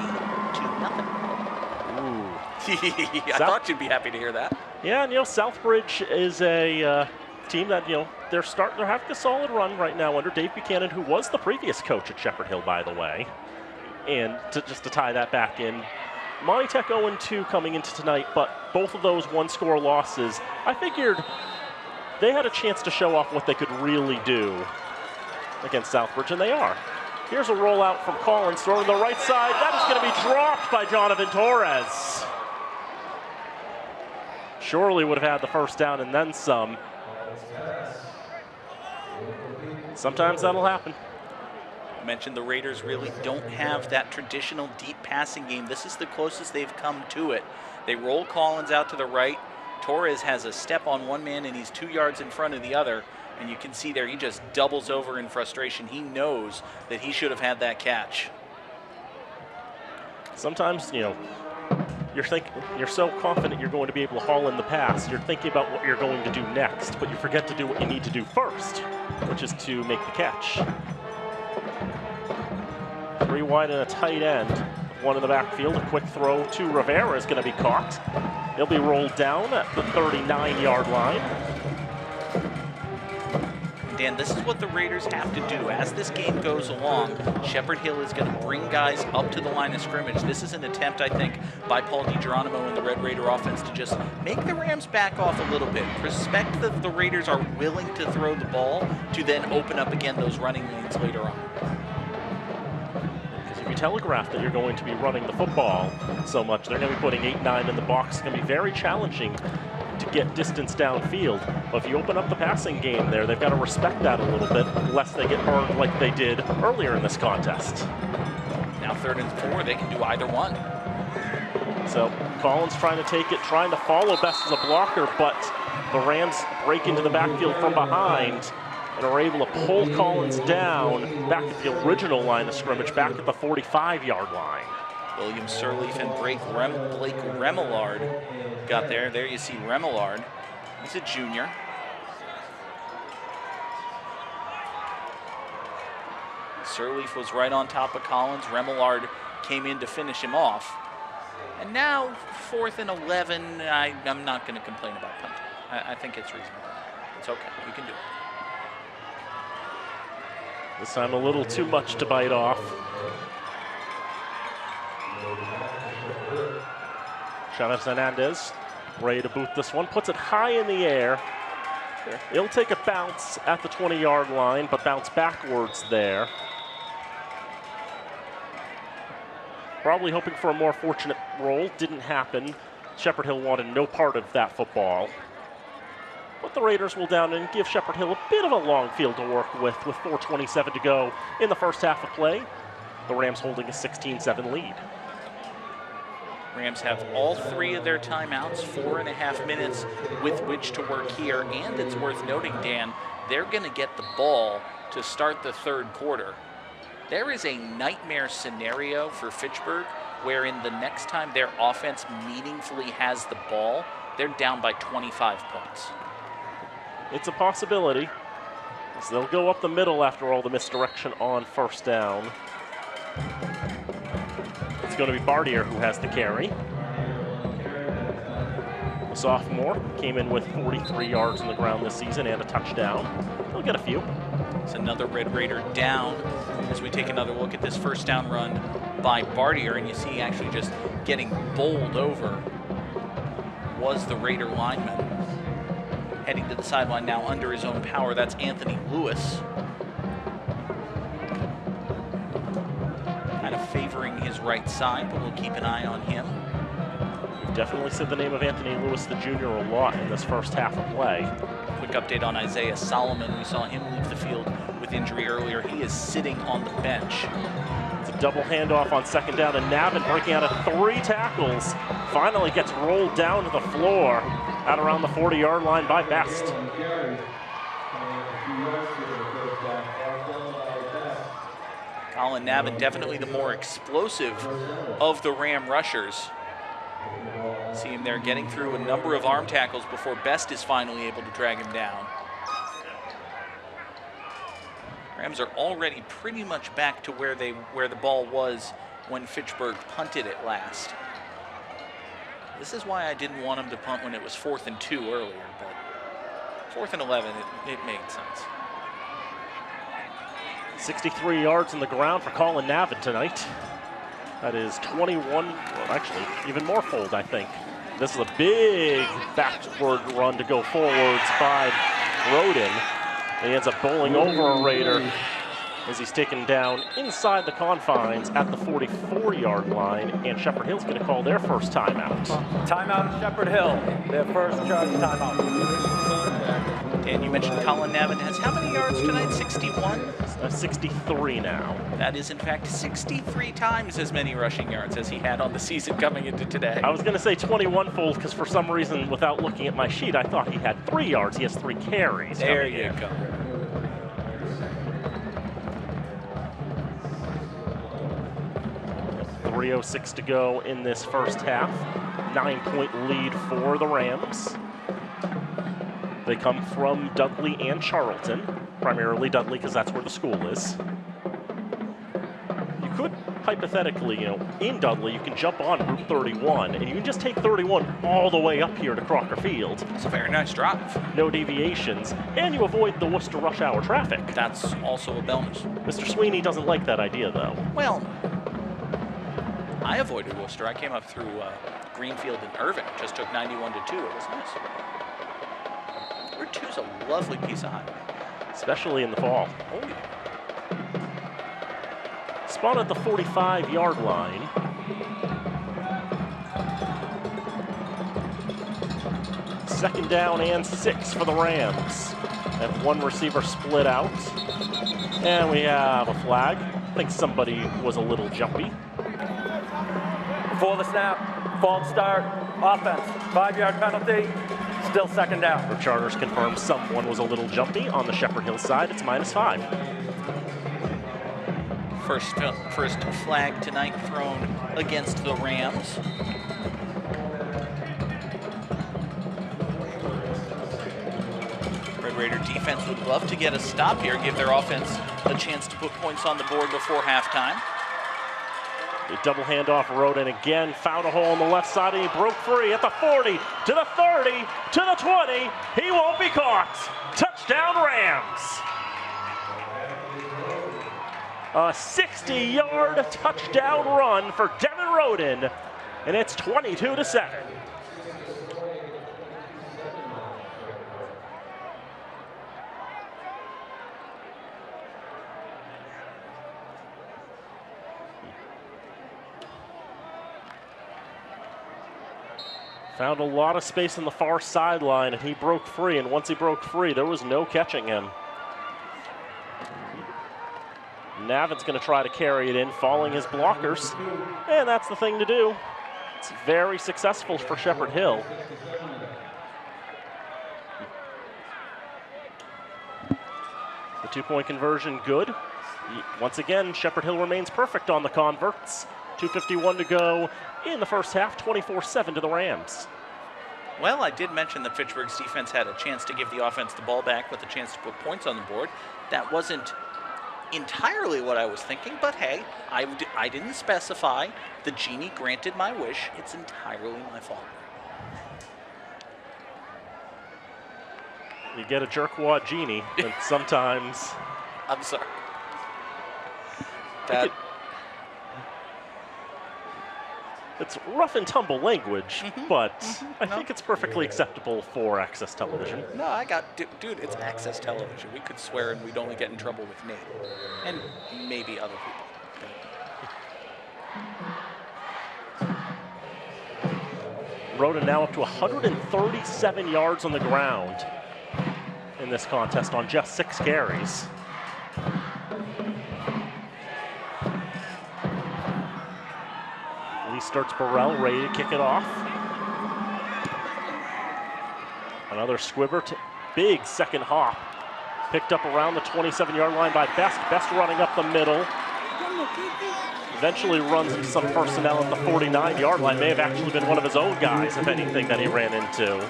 Ooh. I thought you'd be happy to hear that. Yeah, and Southbridge is a team that, they're having a solid run right now under Dave Buchanan, who was the previous coach at Shepherd Hill, by the way. And just to tie that back in, Monty Tech 0-2 coming into tonight, but both of those one-score losses, I figured they had a chance to show off what they could really do against Southbridge, and they are. Here's a rollout from Collins, throwing the right side. That is going to be dropped by Jonathan Torres. Surely would have had the first down and then some. Sometimes that'll happen. I mentioned the Raiders really don't have that traditional deep passing game. This is the closest they've come to it. They roll Collins out to the right. Torres has a step on one man and he's 2 yards in front of the other. And you can see there he just doubles over in frustration. He knows that he should have had that catch. Sometimes, you're so confident you're going to be able to haul in the pass. You're thinking about what you're going to do next, but you forget to do what you need to do first, which is to make the catch. 3 wide and a tight end. One in the backfield. A quick throw to Rivera is going to be caught. He'll be rolled down at the 39-yard line. Dan, this is what the Raiders have to do. As this game goes along, Shepherd Hill is going to bring guys up to the line of scrimmage. This is an attempt, I think, by Paul DiGeronimo and the Red Raider offense to just make the Rams back off a little bit. Respect that the Raiders are willing to throw the ball to then open up again those running lanes later on. Because if you telegraph that you're going to be running the football so much, they're going to be putting 8-9 in the box. It's going to be very challenging to get distance downfield. But if you open up the passing game there, they've got to respect that a little bit, lest they get burned like they did earlier in this contest. Now 3rd and 4, they can do either one. So Collins trying to take it, trying to follow Best as a blocker, but the Rams break into the backfield from behind and are able to pull Collins down back at the original line of scrimmage, back at the 45-yard line. William Sirleaf and Blake Remillard got there. There you see Remillard. He's a junior. Sirleaf was right on top of Collins. Remillard came in to finish him off. And now 4th and 11. I'm not going to complain about punting. I think it's reasonable. It's okay. You can do it. This time a little too much to bite off. Chavez Hernandez ready to boot this one. Puts it high in the air. It'll take a bounce at the 20-yard line, but bounce backwards there. Probably hoping for a more fortunate roll. Didn't happen. Shepherd Hill wanted no part of that football. But the Raiders will down and give Shepherd Hill a bit of a long field to work with 4:27 to go in the first half of play. The Rams holding a 16-7 lead. Rams have all 3 of their timeouts, 4.5 minutes with which to work here. And it's worth noting, Dan, they're going to get the ball to start the third quarter. There is a nightmare scenario for Fitchburg wherein the next time their offense meaningfully has the ball, they're down by 25 points. It's a possibility. So they'll go up the middle after all the misdirection on first down. It's going to be Bardier who has the carry. The sophomore came in with 43 yards on the ground this season and a touchdown. He'll get a few. It's another Red Raider down as we take another look at this first down run by Bardier, and you see actually just getting bowled over was the Raider lineman. Heading to the sideline now under his own power, that's Anthony Lewis. Kind of favoring his right side, but we'll keep an eye on him. We've definitely said the name of Anthony Lewis, the junior, a lot in this first half of play. Quick update on Isaiah Solomon. We saw him leave the field with injury earlier. He is sitting on the bench. It's a double handoff on second down, and Navin breaking out of 3 tackles. Finally gets rolled down to the floor at around the 40-yard line by Best. Colin Navin, definitely the more explosive of the Ram rushers. See him there getting through a number of arm tackles before Best is finally able to drag him down. Rams are already pretty much back to where the ball was when Fitchburg punted it last. This is why I didn't want him to punt when it was 4th and 2 earlier, but 4th and 11, it made sense. 63 yards on the ground for Colin Navin tonight. That is 21, well, actually, even more fold, I think. This is a big backward run to go forwards by Roden. He ends up bowling over a Raider as he's taken down inside the confines at the 44-yard line, and Shepherd Hill's going to call their first timeout. Timeout, Shepherd Hill. Their first charge timeout. Dan, you mentioned Colin Navin has how many yards tonight? 61? 63 now. That is, in fact, 63 times as many rushing yards as he had on the season coming into today. I was going to say 21-fold because for some reason, without looking at my sheet, I thought he had 3 yards. He has 3 carries. There you go. .306 to go in this first half. 9-point lead for the Rams. They come from Dudley and Charlton, primarily Dudley because that's where the school is. You could hypothetically, in Dudley, you can jump on Route 31 and you can just take 31 all the way up here to Crocker Field. It's a very nice drive. No deviations, and you avoid the Worcester rush hour traffic. That's also a bonus. Mr. Sweeney doesn't like that idea, though. Well, I avoided Worcester. I came up through Greenfield and Irving. Just took 91 to 2. It was nice. Route 2 is a lovely piece of highway. Especially in the fall. Oh, yeah. Spot at the 45-yard line. Second down and 6 for the Rams. They have 1 receiver split out. And we have a flag. I think somebody was a little jumpy. Before the snap, false start, offense, 5-yard penalty, still second down. The Chargers confirm someone was a little jumpy on the Shepherd Hill side. It's -5. First flag tonight thrown against the Rams. Red Raider defense would love to get a stop here, give their offense a chance to put points on the board before halftime. The double handoff Roden again, found a hole on the left side, and he broke free at the 40, to the 30, to the 20. He won't be caught. Touchdown Rams. A 60-yard touchdown run for Devin Roden, and it's 22-7. Found a lot of space in the far sideline, and he broke free, and once he broke free, there was no catching him. Navin's going to try to carry it in, following his blockers, and that's the thing to do. It's very successful for Shepherd Hill. The two-point conversion good. Once again, Shepherd Hill remains perfect on the converts. 2:51 to go in the first half, 24-7 to the Rams. Well, I did mention that Fitchburg's defense had a chance to give the offense the ball back with a chance to put points on the board. That wasn't entirely what I was thinking, but hey, I didn't specify. The genie granted my wish. It's entirely my fault. You get a jerkwad genie, and sometimes... I'm sorry. It's rough and tumble language, but I think it's perfectly acceptable for Access Television. No, dude, it's Access Television. We could swear and we'd only get in trouble with me. And maybe other people. Roden now up to 137 yards on the ground in this contest on just 6 carries. Lee starts Burrell, ready to kick it off. Another squibber, big second hop. Picked up around the 27-yard line by Best. Best running up the middle. Eventually runs into some personnel at the 49-yard line. May have actually been one of his own guys, if anything, that he ran into.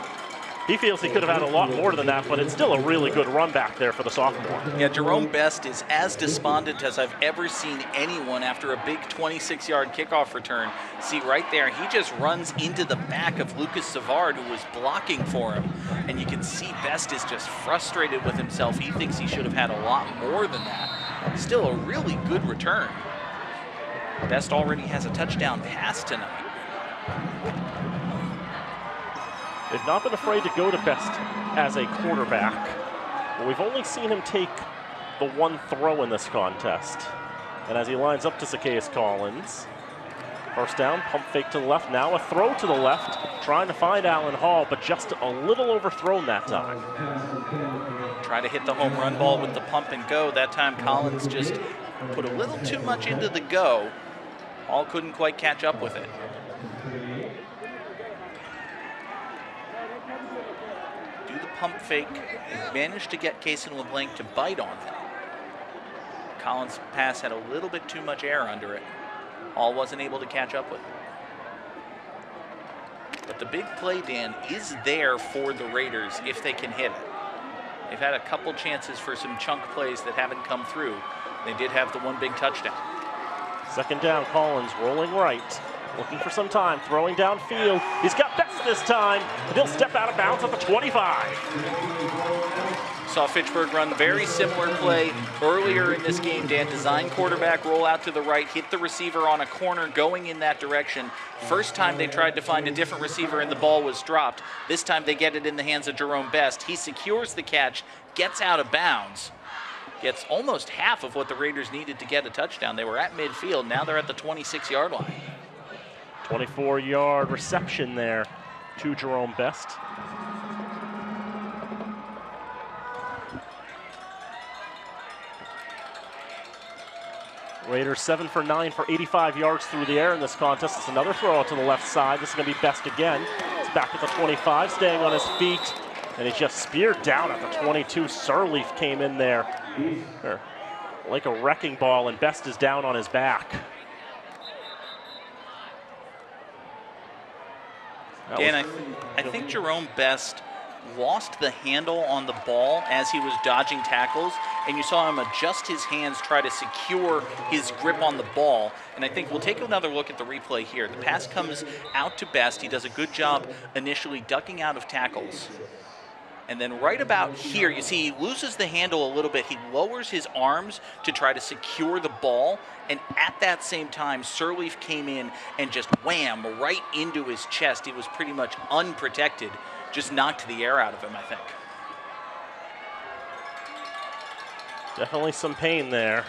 He feels he could have had a lot more than that, but it's still a really good run back there for the sophomore. Yeah, Jerome Best is as despondent as I've ever seen anyone after a big 26-yard kickoff return. See, right there, he just runs into the back of Lucas Savard, who was blocking for him. And you can see Best is just frustrated with himself. He thinks he should have had a lot more than that. Still a really good return. Best already has a touchdown pass tonight. They've not been afraid to go to Best as a quarterback. But we've only seen him take the one throw in this contest. And as he lines up to Zacchaeus Collins, first down, pump fake to the left, now a throw to the left, trying to find Allen Hall, but just a little overthrown that time. Try to hit the home run ball with the pump and go. That time Collins just put a little too much into the go. Hall couldn't quite catch up with it. Pump fake, managed to get Kaysen LeBlanc to bite on it. Collins' pass had a little bit too much air under it. Hall wasn't able to catch up with it. But the big play, Dan, is there for the Raiders if they can hit it. They've had a couple chances for some chunk plays that haven't come through. They did have the one big touchdown. Second down, Collins rolling right. Looking for some time, throwing downfield. He's got Best this time, but he'll step out of bounds at the 25. Saw Fitchburg run very similar play earlier in this game, Dan. Design quarterback, roll out to the right, hit the receiver on a corner going in that direction. First time they tried to find a different receiver and the ball was dropped. This time they get it in the hands of Jerome Best. He secures the catch, gets out of bounds. Gets almost half of what the Raiders needed to get a touchdown. They were at midfield, now they're at the 26-yard line. 24-yard reception there to Jerome Best. Raiders 7 for 9 for 85 yards through the air in this contest. It's another throw out to the left side. This is going to be Best again. It's back at the 25, staying on his feet. And he's just speared down at the 22. Sirleaf came in there like a wrecking ball, and Best is down on his back. Dan, I think Jerome Best lost the handle on the ball as he was dodging tackles, and you saw him adjust his hands, try to secure his grip on the ball. And I think we'll take another look at the replay here. The pass comes out to Best. He does a good job initially ducking out of tackles. And then right about here, you see he loses the handle a little bit. He lowers his arms to try to secure the ball. And at that same time, Sirleaf came in and just wham, right into his chest. He was pretty much unprotected, just knocked the air out of him, I think. Definitely some pain there.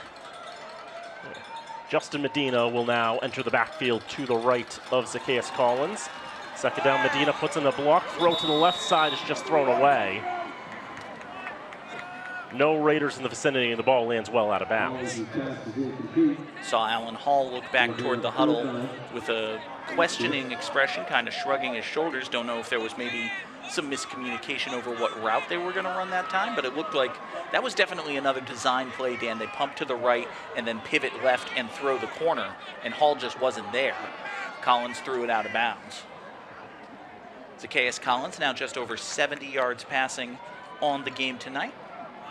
Justin Medina will now enter the backfield to the right of Zacchaeus Collins. Second down, Medina puts in a block. Throw to the left side is just thrown away. No Raiders in the vicinity, and the ball lands well out of bounds. Saw Alan Hall look back toward the huddle with a questioning expression, kind of shrugging his shoulders. Don't know if there was maybe some miscommunication over what route they were going to run that time, but it looked like that was definitely another design play, Dan. They pump to the right and then pivot left and throw the corner, and Hall just wasn't there. Collins threw it out of bounds. Zacchaeus Collins now just over 70 yards passing on the game tonight.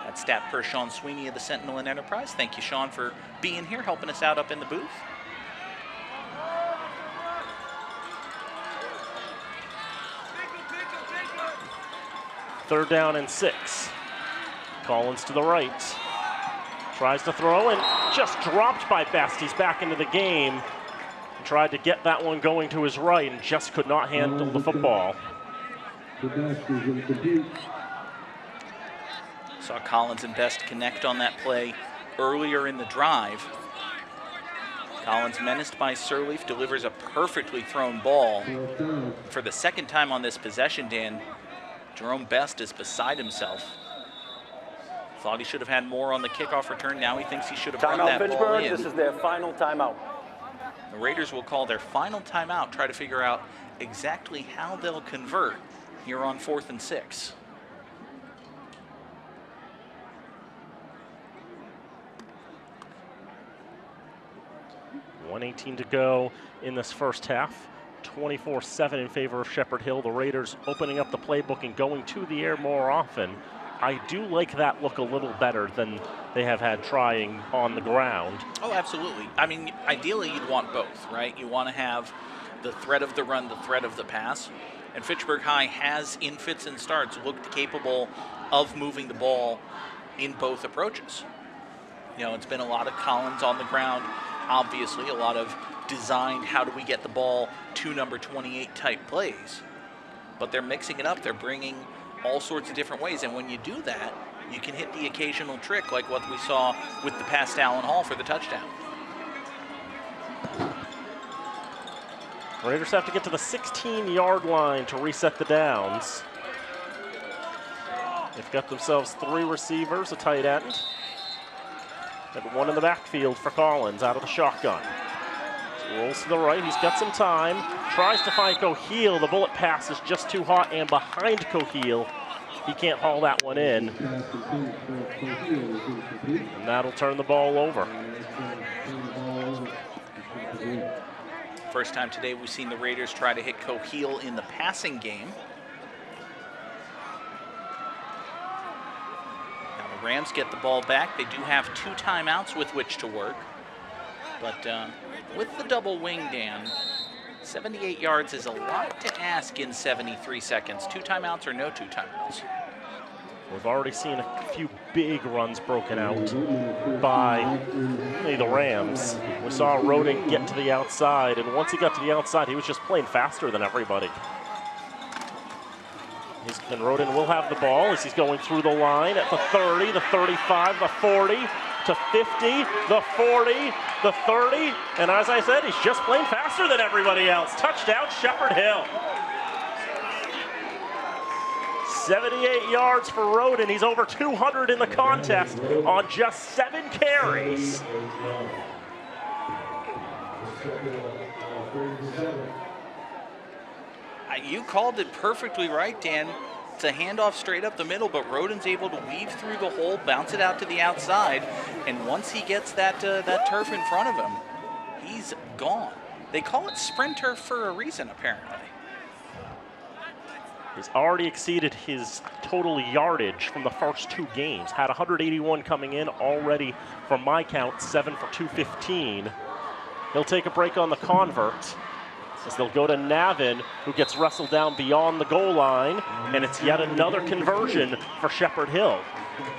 That's stat per Sean Sweeney of the Sentinel and Enterprise. Thank you, Sean, for being here, helping us out up in the booth. Third down and 6. Collins to the right. Tries to throw and just dropped by Best. He's back into the game. Tried to get that one going to his right and just could not handle the football. Saw Collins and Best connect on that play earlier in the drive. Collins, menaced by Sirleaf, delivers a perfectly thrown ball. For the second time on this possession, Dan, Jerome Best is beside himself. Thought he should have had more on the kickoff return. Now he thinks he should have run that ball in. This is their final timeout. The Raiders will call their final timeout, try to figure out exactly how they'll convert here on 4th and 6. .118 to go in this first half. 24-7 in favor of Shepherd Hill. The Raiders opening up the playbook and going to the air more often. I do like that look a little better than they have had trying on the ground. Oh, absolutely. I mean, ideally you'd want both, right? You want to have the threat of the run, the threat of the pass. And Fitchburg High has, in fits and starts, looked capable of moving the ball in both approaches. You know, it's been a lot of Collins on the ground, obviously, a lot of designed how do we get the ball to number 28 type plays. But they're mixing it up. They're bringing all sorts of different ways, and when you do that, you can hit the occasional trick like what we saw with the pass to Allen Hall for the touchdown. Raiders have to get to the 16-yard line to reset the downs. They've got themselves 3 receivers, a tight end, and 1 in the backfield for Collins out of the shotgun. So rolls to the right, he's got some time, tries to find Coheal. The bullet pass is just too hot and behind Coheal. He can't haul that one in. And that'll turn the ball over. First time today we've seen the Raiders try to hit Coheal in the passing game. Now the Rams get the ball back. They do have 2 timeouts with which to work. But with the double wing, Dan, 78 yards is a lot to ask in 73 seconds. 2 timeouts or no 2 timeouts. We've already seen a few big runs broken out by the Rams. We saw Roden get to the outside, and once he got to the outside, he was just playing faster than everybody. And Roden will have the ball as he's going through the line at the 30, the 35, the 40, to 50, the 40, the 30, and as I said, he's just playing faster than everybody else. Touchdown, Shepherd Hill. 78 yards for Roden. He's over 200 in the contest on just 7 carries. You called it perfectly right, Dan. It's a handoff straight up the middle, but Roden's able to weave through the hole, bounce it out to the outside, and once he gets that turf in front of him, he's gone. They call it sprint turf for a reason, apparently. He's already exceeded his total yardage from the first 2 games. Had 181 coming in already, from my count, 7 for 215. He'll take a break on the convert as they'll go to Navin, who gets wrestled down beyond the goal line, and it's yet another conversion for Shepherd Hill.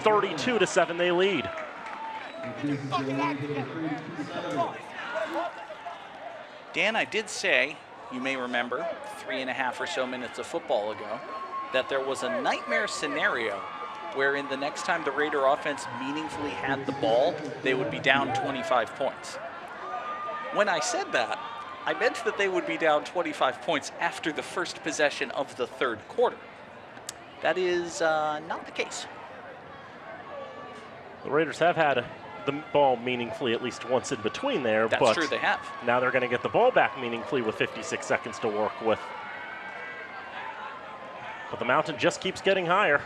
32-7 they lead. Dan, I did say, you may remember, 3.5 or so minutes of football ago, that there was a nightmare scenario wherein the next time the Raider offense meaningfully had the ball, they would be down 25 points. When I said that, I meant that they would be down 25 points after the first possession of the third quarter. That is not the case. The Raiders have had the ball meaningfully at least once in between there. That's true, they have. Now they're going to get the ball back meaningfully with 56 seconds to work with. But the mountain just keeps getting higher.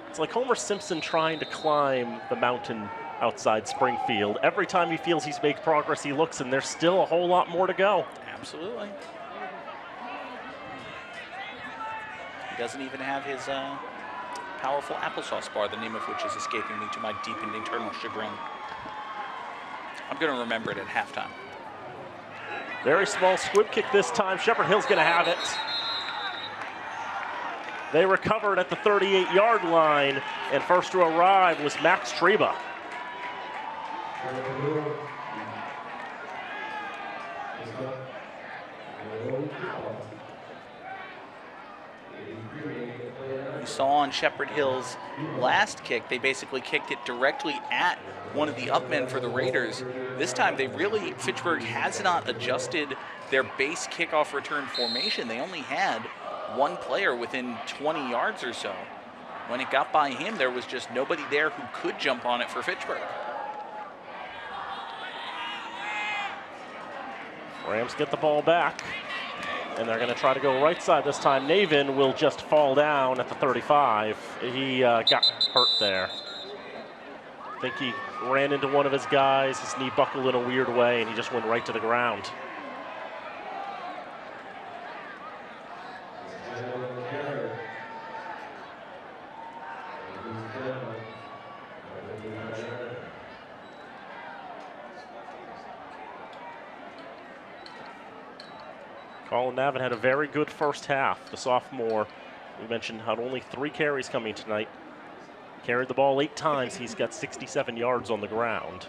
It's like Homer Simpson trying to climb the mountain outside Springfield. Every time he feels he's made progress, he looks, and there's still a whole lot more to go. Absolutely. He doesn't even have his powerful applesauce bar, the name of which is escaping me to my deep and internal chagrin. I'm going to remember it at halftime. Very small squib kick this time. Shepherd Hill's going to have it. They recovered at the 38-yard line, and first to arrive was Max Treba. We saw on Shepherd Hill's last kick, they basically kicked it directly at one of the upmen for the Raiders. This time, Fitchburg has not adjusted their base kickoff return formation. They only had one player within 20 yards or so. When it got by him, there was just nobody there who could jump on it for Fitchburg. Rams get the ball back, and they're going to try to go right side this time. Navin will just fall down at the 35. He got hurt there. I think he ran into one of his guys. His knee buckled in a weird way, and he just went right to the ground. Colin Navin had a very good first half. The sophomore, we mentioned, had only 3 carries coming tonight. Carried the ball 8 times. He's got 67 yards on the ground.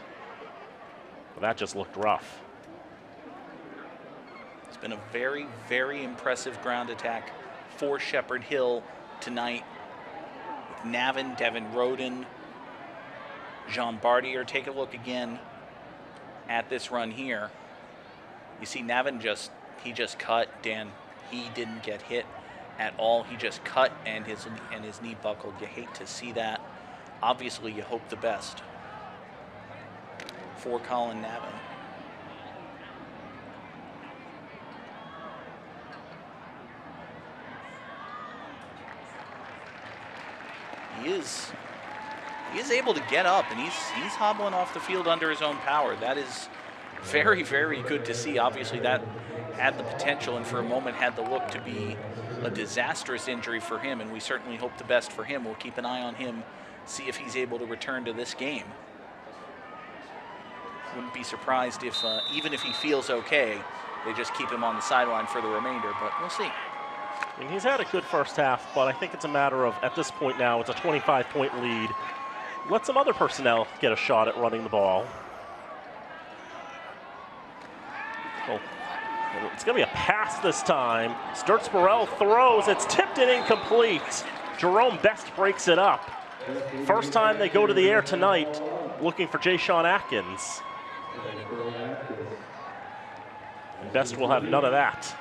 Well, that just looked rough. It's been a very, very impressive ground attack for Shepherd Hill tonight. With Navin, Devin Roden, Jean Bardier. Take a look again at this run here. You see Navin he just cut. Dan, he didn't get hit at all. He just cut and his knee buckled. You hate to see that. Obviously, you hope the best for Colin Navin. He is able to get up, and he's hobbling off the field under his own power. That is very, very good to see. Obviously, that had the potential and for a moment had the look to be a disastrous injury for him, and we certainly hope the best for him. We'll keep an eye on him, see if he's able to return to this game. Wouldn't be surprised if, even if he feels okay, they just keep him on the sideline for the remainder, but we'll see. I mean, he's had a good first half, but I think it's a matter of, at this point now, it's a 25-point lead. Let some other personnel get a shot at running the ball. Well, it's going to be a pass this time. Sturts-Burrell throws. It's tipped and incomplete. Jerome Best breaks it up. First time they go to the air tonight looking for Jay Sean Atkins. And Best will have none of that.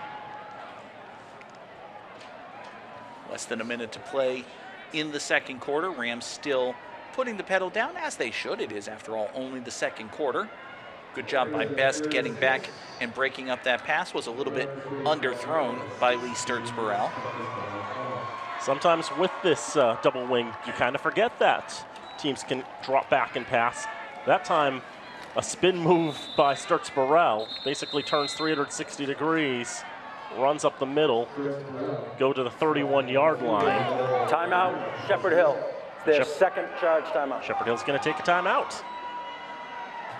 Less than a minute to play in the second quarter. Rams still putting the pedal down, as they should. It is, after all, only the second quarter. Good job by Best getting back and breaking up that pass. Was a little bit underthrown by Lee Sturts-Burrell. Sometimes with this double wing, you kind of forget that teams can drop back and pass. That time, a spin move by Sturts-Burrell basically turns 360 degrees, runs up the middle, go to the 31-yard line. Timeout, Shepherd Hill. Their second charge timeout. Shepherd Hill's going to take a timeout.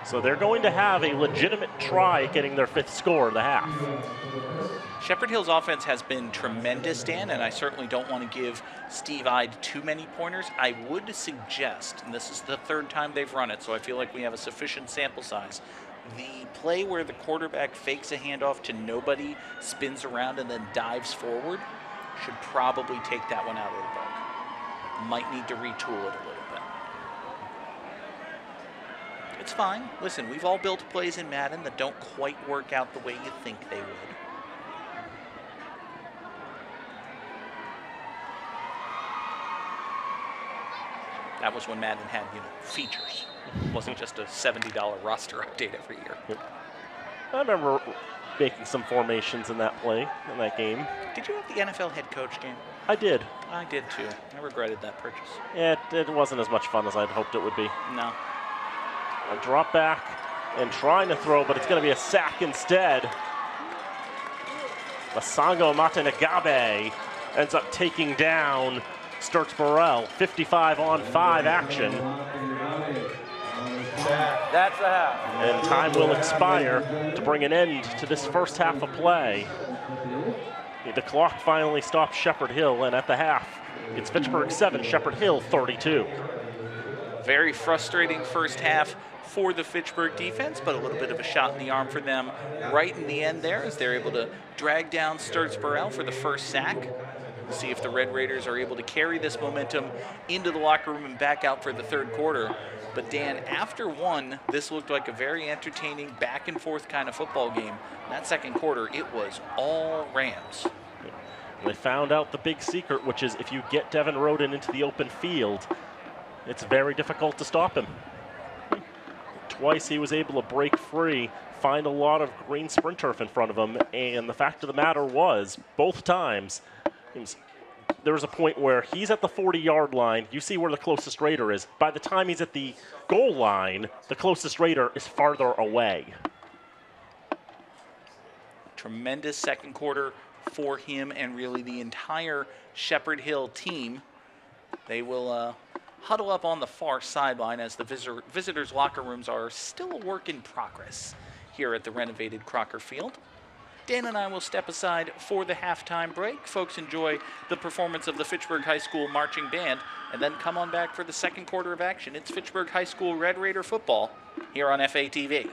So they're going to have a legitimate try at getting their 5th score of the half. Shepherd Hill's offense has been tremendous, Dan, and I certainly don't want to give Steve Ide too many pointers. I would suggest, and this is the 3rd time they've run it, so I feel like we have a sufficient sample size, the play where the quarterback fakes a handoff to nobody, spins around, and then dives forward should probably take that one out of the book. Might need to retool it a little bit. It's fine. Listen, we've all built plays in Madden that don't quite work out the way you think they would. That was when Madden had, features. It wasn't just a $70 roster update every year. I remember making some formations in that play, in that game. Did you have the NFL head coach game? I did. I did too. I regretted that purchase. It wasn't as much fun as I'd hoped it would be. No. A drop back and trying to throw, but it's going to be a sack instead. Masango Matanagabe ends up taking down Sturts Burrell. 55-on-5 action. That's a half. And time will expire to bring an end to this first half of play. The clock finally stops Shepherd Hill, and at the half, it's Fitchburg 7, Shepherd Hill 32. Very frustrating first half for the Fitchburg defense, but a little bit of a shot in the arm for them right in the end there as they're able to drag down Sturts Burrell for the first sack. We'll see if the Red Raiders are able to carry this momentum into the locker room and back out for the 3rd quarter. But Dan, after one, this looked like a very entertaining back and forth kind of football game. In that 2nd quarter, it was all Rams. They found out the big secret, which is if you get Devin Roden into the open field, it's very difficult to stop him. Twice he was able to break free, find a lot of green sprint turf in front of him, and the fact of the matter was, both times, there was a point where he's at the 40-yard line. You see where the closest Raider is. By the time he's at the goal line, the closest Raider is farther away. Tremendous 2nd quarter for him and really the entire Shepherd Hill team. They will huddle up on the far sideline as the visitors' locker rooms are still a work in progress here at the renovated Crocker Field. Dan and I will step aside for the halftime break. Folks, enjoy the performance of the Fitchburg High School Marching Band, and then come on back for the 2nd quarter of action. It's Fitchburg High School Red Raider football here on FATV.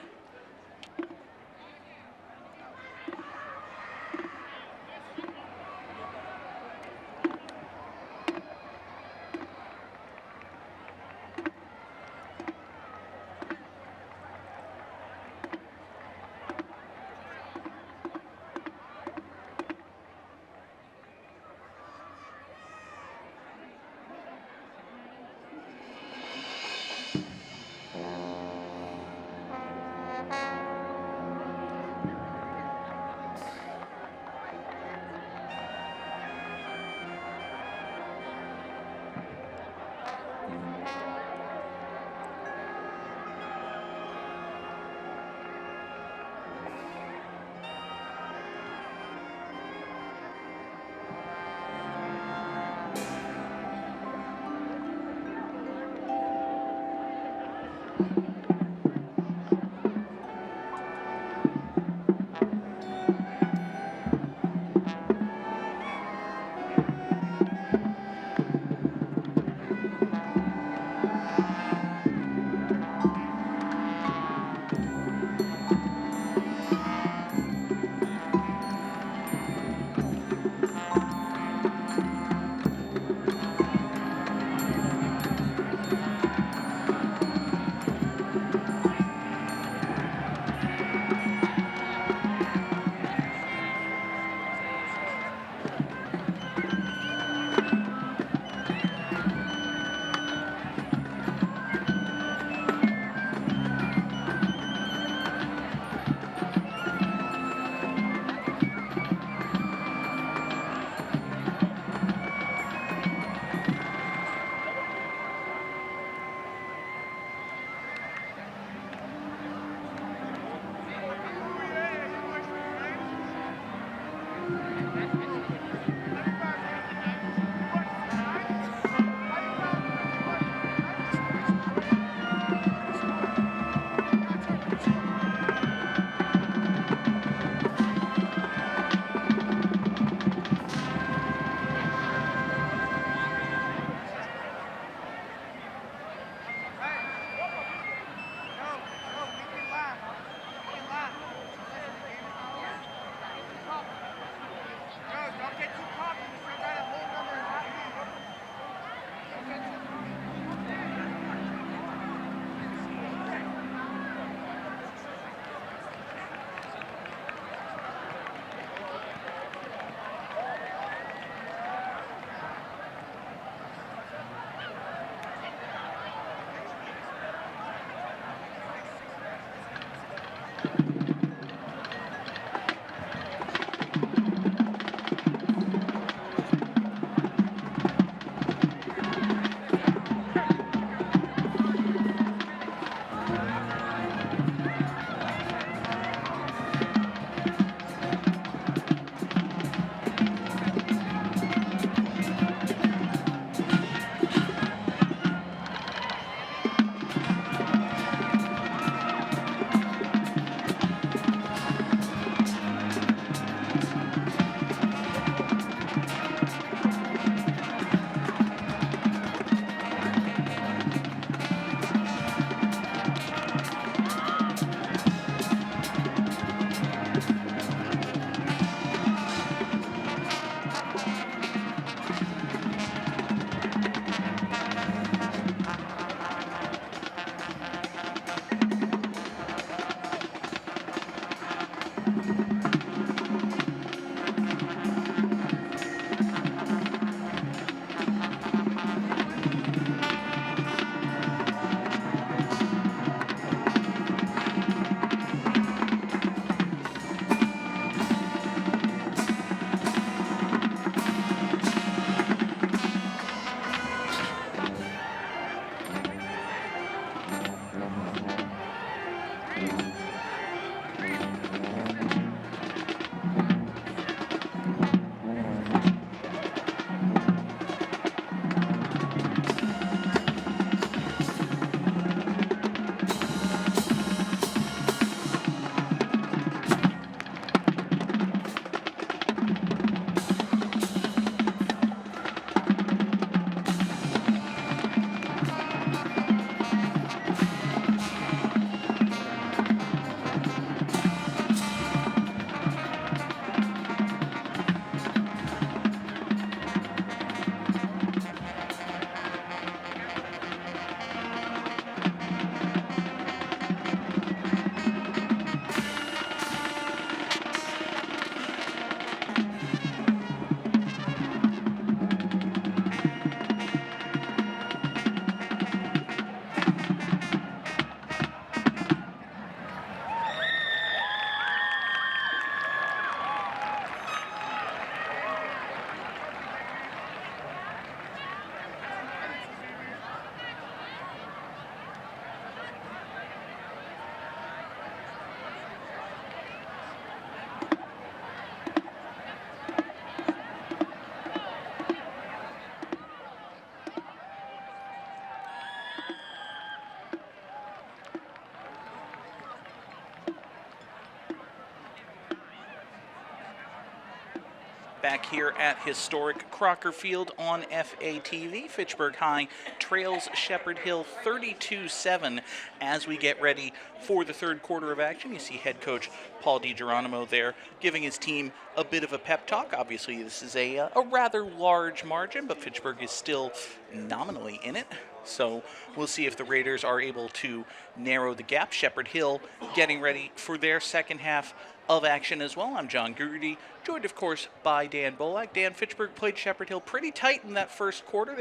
Back here at historic Crocker Field on FATV, Fitchburg High trails Shepherd Hill 32-7 as we get ready for the third quarter of action. You see head coach Paul DiGeronimo there giving his team a bit of a pep talk. Obviously, this is a rather large margin, but Fitchburg is still nominally in it. So we'll see if the Raiders are able to narrow the gap. Shepherd Hill getting ready for their second half of action as well. I'm John Grudy, joined of course by Dan Bolak. Dan, Fitchburg played Shepherd Hill pretty tight in that first quarter.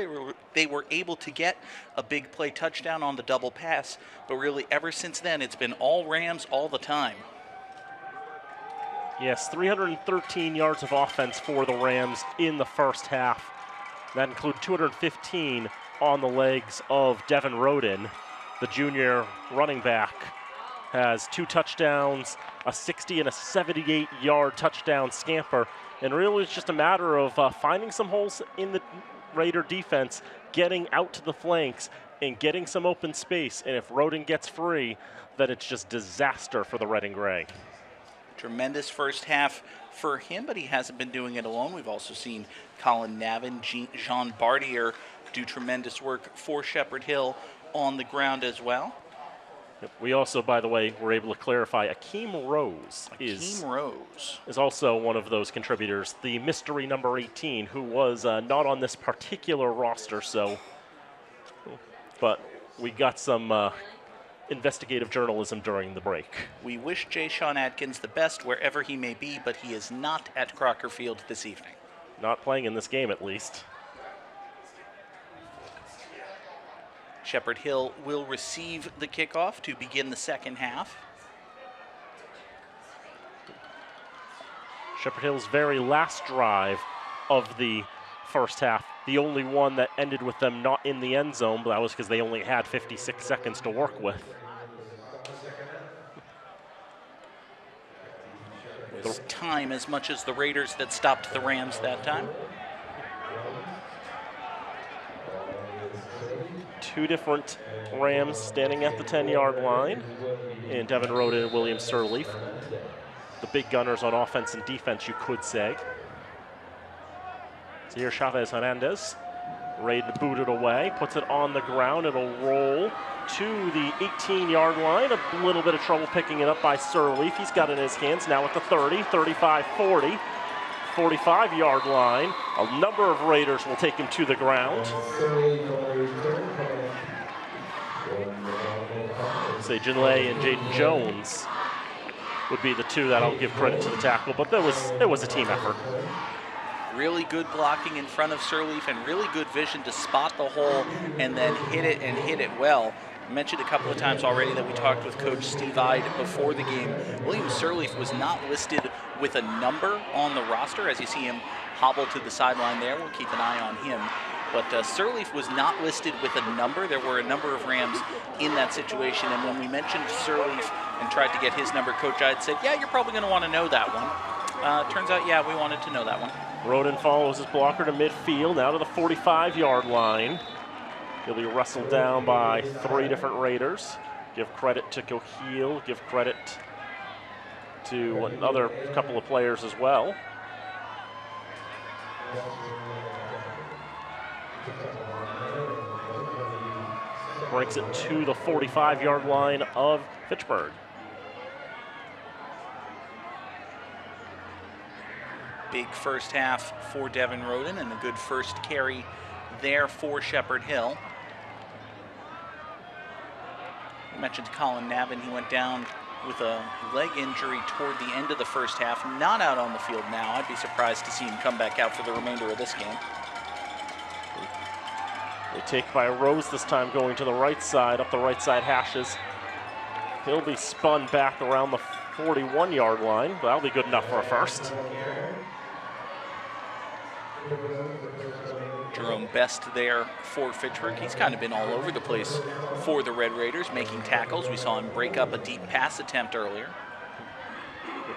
They were able to get a big play touchdown on the double pass, but really ever since then it's been all Rams all the time. Yes, 313 yards of offense for the Rams in the first half. That included 215 on the legs of Devin Roden. The junior running back has 2 touchdowns, a 60 and a 78-yard touchdown scamper. And really it's just a matter of finding some holes in the Raider defense, getting out to the flanks, and getting some open space. And if Roden gets free, then it's just disaster for the red and gray. Tremendous first half for him, but he hasn't been doing it alone. We've also seen Colin Navin, Jean Bardier do tremendous work for Shepherd Hill on the ground as well. We also, by the way, were able to clarify Akeem Rose is also one of those contributors, the mystery number 18, who was not on this particular roster. But we got some investigative journalism during the break. We wish Jay Sean Atkins the best wherever he may be, but he is not at Crocker Field this evening. Not playing in this game, at least. Shepherd Hill will receive the kickoff to begin the second half. Shepherd Hill's very last drive of the first half, the only one that ended with them not in the end zone, but that was because they only had 56 seconds to work with. It was time as much as the Raiders that stopped the Rams that time. 2 different Rams standing at the 10-yard line, and Devin Roden and William Sirleaf. The big gunners on offense and defense, you could say. So here's Chavez Hernandez, ready to boot it away, puts it on the ground. It'll roll to the 18-yard line. A little bit of trouble picking it up by Sirleaf. He's got it in his hands now at the 30, 35, 40. 45-yard line. A number of Raiders will take him to the ground. Say Jinley and Jaden Jones would be the 2 that I'll give credit to the tackle, but it was a team effort. Really good blocking in front of Sirleaf and really good vision to spot the hole and then hit it well. I mentioned a couple of times already that we talked with Coach Steve Ide before the game. William Sirleaf was not listed with a number on the roster. As you see him hobble to the sideline there, we'll keep an eye on him. But Sirleaf was not listed with a number. There were a number of Rams in that situation, and when we mentioned Sirleaf and tried to get his number, Coach Ide said, yeah, you're probably going to want to know that one. Turns out, yeah, we wanted to know that one. Roden follows his blocker to midfield, now to the 45-yard line. He'll be wrestled down by 3 different Raiders. Give credit to Coheel, give credit to another couple of players as well. Breaks it to the 45-yard line of Fitchburg. Big first half for Devin Roden and a good first carry there for Shepherd Hill. I mentioned Colin Navin. He went down with a leg injury toward the end of the first half, not out on the field now. I'd be surprised to see him come back out for the remainder of this game. They take by Rose this time, going to the right side, up the right side hashes. He'll be spun back around the 41-yard line, but that'll be good enough for a first. Jerome Best there for Fitchburg. He's kind of been all over the place for the Red Raiders, making tackles. We saw him break up a deep pass attempt earlier.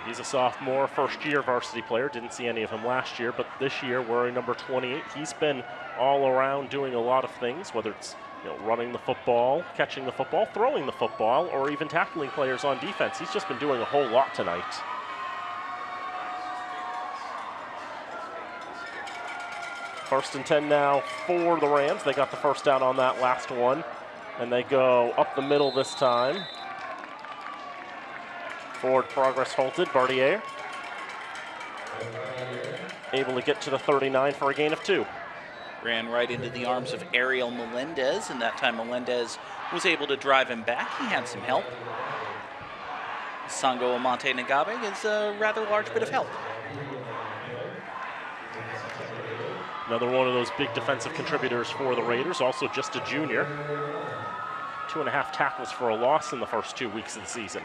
He's a sophomore, first-year varsity player. Didn't see any of him last year, but this year, wearing number 28, he's been all around doing a lot of things, whether it's running the football, catching the football, throwing the football, or even tackling players on defense. He's just been doing a whole lot tonight. First and 10 now for the Rams. They got the first down on that last one. And they go up the middle this time. Forward progress halted. Bartier able to get to the 39 for a gain of 2. Ran right into the arms of Ariel Melendez, and that time Melendez was able to drive him back. He had some help. Sango Amante Nagabe is a rather large bit of help. Another one of those big defensive contributors for the Raiders, also just a junior. 2.5 tackles for a loss in the first 2 weeks of the season.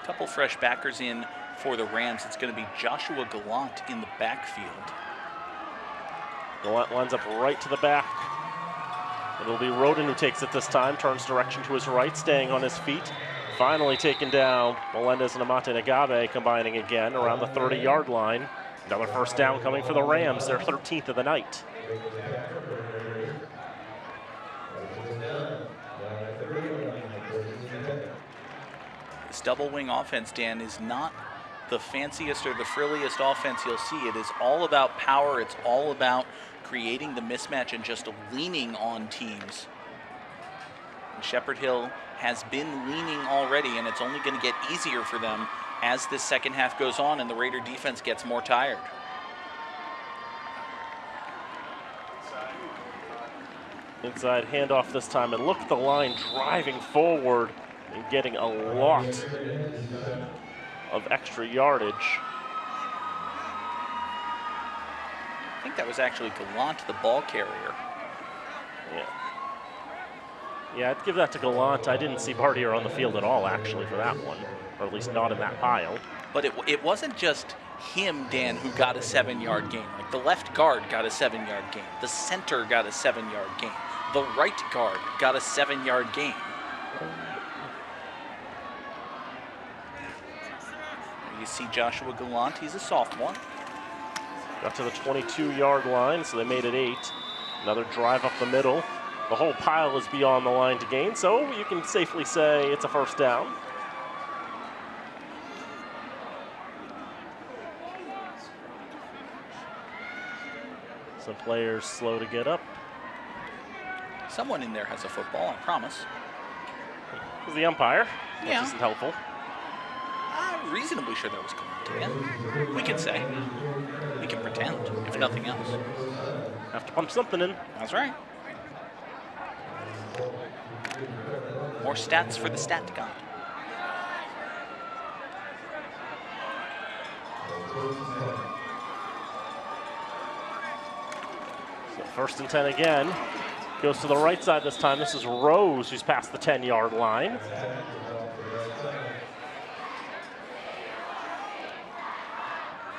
A couple fresh backers in for the Rams. It's going to be Joshua Gallant in the backfield. Gallant lines up right to the back. It'll be Roden who takes it this time, turns direction to his right, staying on his feet. Finally taken down. Melendez and Amante Nagabe combining again around the 30-yard line. Another first down coming for the Rams, their 13th of the night. This double wing offense, Dan, is not the fanciest or the frilliest offense you'll see. It is all about power. It's all about creating the mismatch and just leaning on teams. And Shepherd Hill has been leaning already, and it's only going to get easier for them as this second half goes on and the Raider defense gets more tired. Inside handoff this time, and look at the line driving forward and getting a lot of extra yardage. I think that was actually Gallant, the ball carrier. Yeah, I'd give that to Gallant. I didn't see Bartier on the field at all, actually, for that one, or at least not in that pile. But it wasn't just him, Dan, who got a 7-yard gain. Like, the left guard got a 7-yard gain. The center got a 7-yard gain. The right guard got a 7-yard gain. You see Joshua Gallant, he's a sophomore. Got to the 22-yard line, so they made it 8. Another drive up the middle. The whole pile is beyond the line to gain, so you can safely say it's a first down. Some players slow to get up. Someone in there has a football, I promise. It's the umpire, Yeah. which isn't helpful. I'm reasonably sure that was Gallant again. We can say. We can pretend, if nothing else. Have to punch something in. That's right. More stats for the stat god. So first and 10 again. Goes to the right side this time. This is Rose who's past the 10-yard line.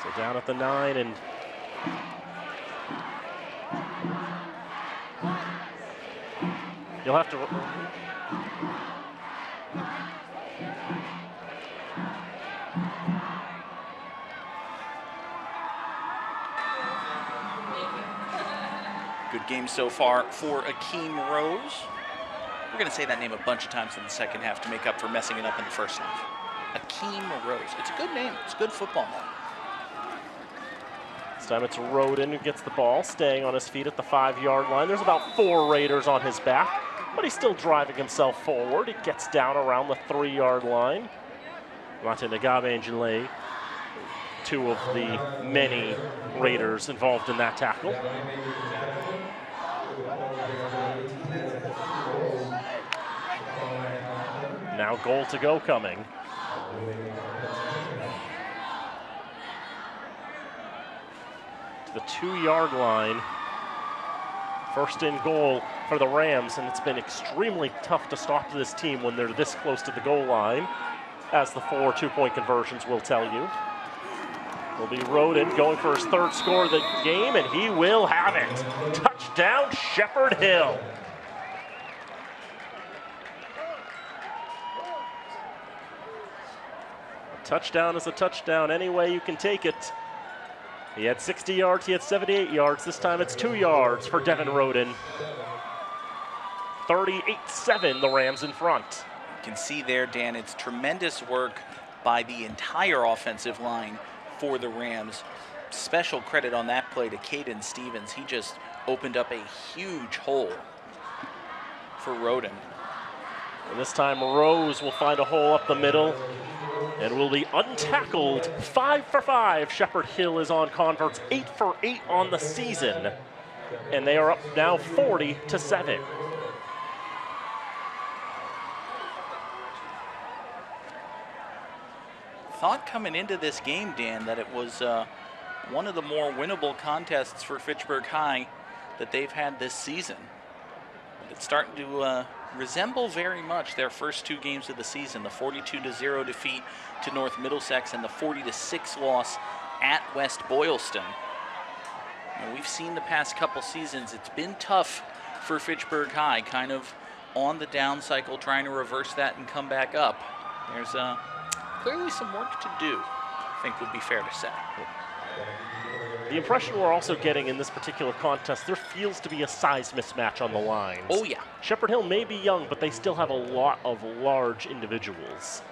So down at the 9, and you'll have to. Good game so far for Akeem Rose. We're going to say that name a bunch of times in the second half to make up for messing it up in the first half. Akeem Rose. It's a good name. It's a good football name. This time it's Roden who gets the ball, staying on his feet at the 5-yard line. There's about 4 Raiders on his back, but he's still driving himself forward. He gets down around the 3-yard line. Amante Nagabe and Gillet, 2 of the many Raiders involved in that tackle. Now goal to go coming. To the 2-yard line. First and goal for the Rams, and it's been extremely tough to stop this team when they're this close to the goal line, as the 4 2-point conversions will tell you. Will be Roden going for his 3rd score of the game, and he will have it. Touchdown, Shepherd Hill. A touchdown is a touchdown any way you can take it. He had 60 yards, he had 78 yards. This time it's 2 yards for Devin Roden. 38-7, the Rams in front. You can see there, Dan, it's tremendous work by the entire offensive line for the Rams. special credit on that play to Caden Stevens. He just opened up a huge hole for Roden. And this time Rose will find a hole up the middle and will be untackled. 5 for 5. Shepherd Hill is on converts, 8 for 8 on the season. And they are up now 40-7. Thought coming into this game, Dan, that it was one of the more winnable contests for Fitchburg High that they've had this season. But it's starting to resemble very much their first 2 games of the season, the 42-0 defeat to North Middlesex and the 40-6 loss at West Boylston. And we've seen the past couple seasons, it's been tough for Fitchburg High, kind of on the down cycle, trying to reverse that and come back up. There's clearly some work to do, I think would be fair to say. The impression we're also getting in this particular contest, there feels to be a size mismatch on the lines. Oh, yeah. Shepherd Hill may be young, but they still have a lot of large individuals.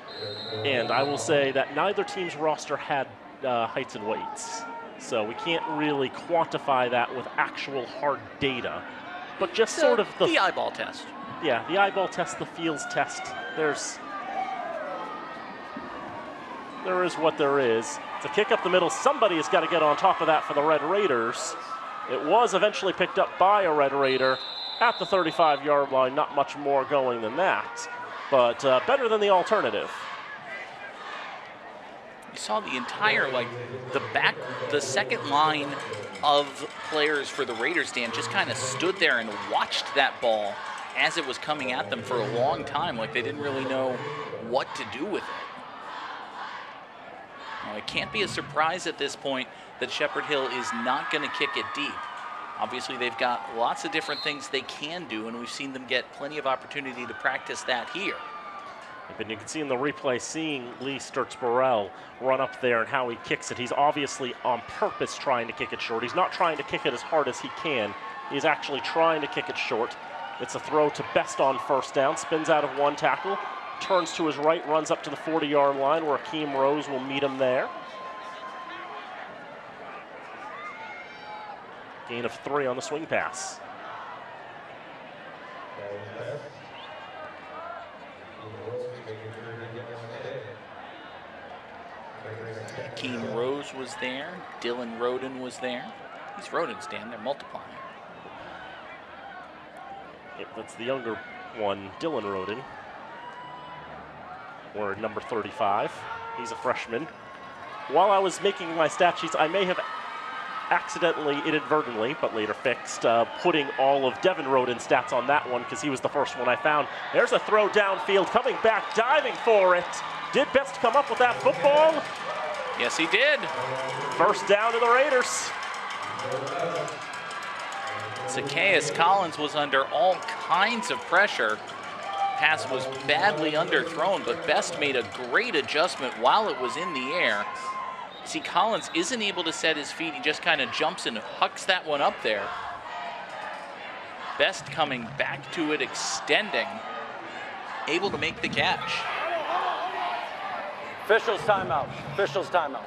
And I will say that neither team's roster had heights and weights. So we can't really quantify that with actual hard data. But just sort of the eyeball test. Yeah, the eyeball test, the feels test. There is what there is. It's a kick up the middle. Somebody has got to get on top of that for the Red Raiders. It was eventually picked up by a Red Raider at the 35-yard line. Not much more going than that, but better than the alternative. You saw the entire, the second line of players for the Raiders, Dan, just kind of stood there and watched that ball as it was coming at them for a long time, like they didn't really know what to do with it. Now, it can't be a surprise at this point that Shepherd Hill is not going to kick it deep. Obviously, they've got lots of different things they can do, and we've seen them get plenty of opportunity to practice that here. And you can see in the replay, seeing Lee Sturts-Burrell run up there and how he kicks it. He's obviously on purpose trying to kick it short. He's not trying to kick it as hard as he can. He's actually trying to kick it short. It's a throw to Best on first down, spins out of one tackle, turns to his right, runs up to the 40-yard line where Akeem Rose will meet him there. Gain of 3 on the swing pass. Akeem Rose was there. Dylan Roden was there. These Rodens, Dan, they're multiplying. Yep, that's the younger one, Dylan Roden. Or number 35. He's a freshman. While I was making my stat sheets, I may have accidentally, inadvertently, but later fixed, putting all of Devin Roden's stats on that one because he was the first one I found. There's a throw downfield, coming back, diving for it. Did Best come up with that football? Yes, he did. First down to the Raiders. Zacchaeus Collins was under all kinds of pressure. Pass was badly underthrown, but Best made a great adjustment while it was in the air. See, Collins isn't able to set his feet. He just kind of jumps and hucks that one up there. Best coming back to it, extending, able to make the catch. Officials timeout. Officials timeout.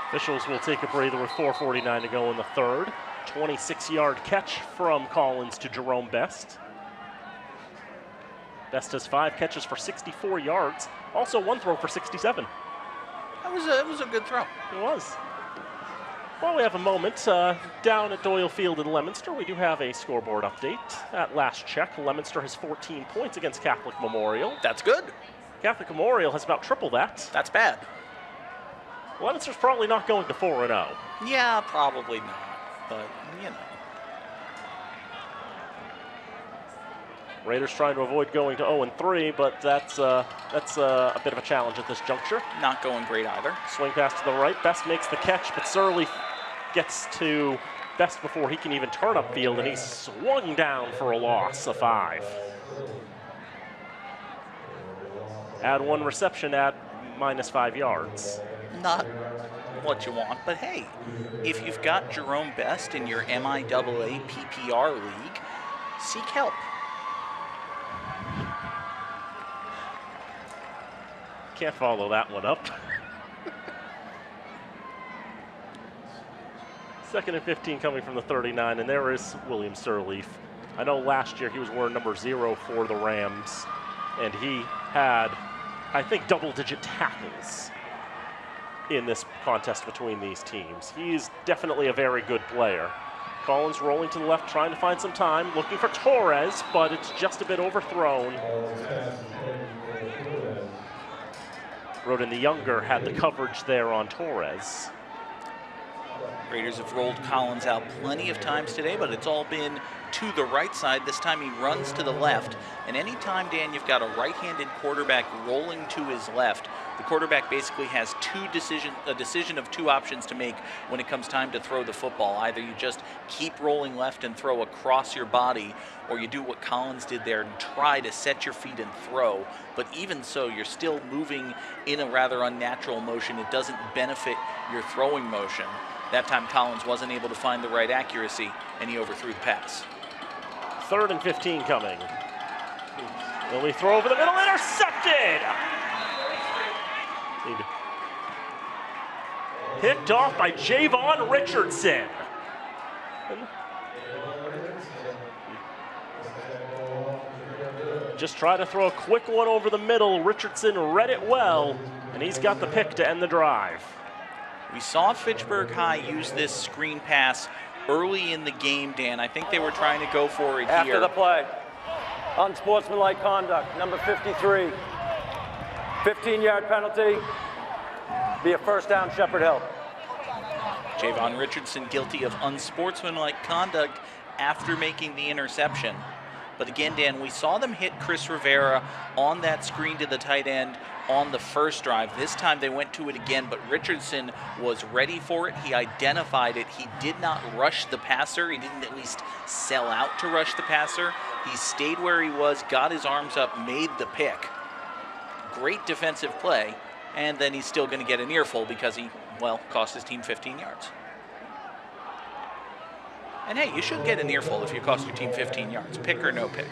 Officials will take a breather with 4:49 to go in the third. 26-yard catch from Collins to Jerome Best. Best has 5 catches for 64 yards. Also 1 throw for 67. That was a good throw. It was. While we have a moment, down at Doyle Field in Leominster, we do have a scoreboard update. At last check, Leominster has 14 points against Catholic Memorial. That's good. Catholic Memorial has about triple that. That's bad. Leominster's probably not going to 4-0. Yeah, probably not. But, you know. Raiders trying to avoid going to 0-3, but that's a bit of a challenge at this juncture. Not going great either. Swing pass to the right. Best makes the catch, but Surley gets to Best before he can even turn upfield, and he's swung down for a loss of 5. Add 1 reception, add -5 yards. Not what you want, but hey, if you've got Jerome Best in your MIAA PPR league, seek help. Can't follow that one up. 2nd and 15 coming from the 39, and there is William Sirleaf. I know last year he was wearing number 0 for the Rams, and he had, I think, double-digit tackles in this contest between these teams. He's definitely a very good player. Collins rolling to the left, trying to find some time, looking for Torres, but it's just a bit overthrown. Rodin the Younger had the coverage there on Torres. Raiders have rolled Collins out plenty of times today, but it's all been to the right side. This time he runs to the left. And anytime, Dan, you've got a right-handed quarterback rolling to his left, the quarterback basically has a decision of two options to make when it comes time to throw the football. Either you just keep rolling left and throw across your body, or you do what Collins did there and try to set your feet and throw. But even so, you're still moving in a rather unnatural motion. It doesn't benefit your throwing motion. That time Collins wasn't able to find the right accuracy, and he overthrew the pass. 3rd and 15 coming. Will he throw over the middle? Intercepted! Picked off by Javon Richardson. Just try to throw a quick one over the middle. Richardson read it well, and he's got the pick to end the drive. We saw Fitchburg High use this screen pass early in the game, Dan. I think they were trying to go for it After here. the play, unsportsmanlike conduct, number 53. 15-yard penalty, be a first down, Shepherd Hill. Javon Richardson guilty of unsportsmanlike conduct after making the interception. But again, Dan, we saw them hit Chris Rivera on that screen to the tight end on the first drive. This time they went to it again, but Richardson was ready for it. He identified it. He did not rush the passer. He didn't at least sell out to rush the passer. He stayed where he was, got his arms up, made the pick. Great defensive play, and then he's still going to get an earful because he, well, cost his team 15 yards. And hey, you should get an earful if you cost your team 15 yards, pick or no pick.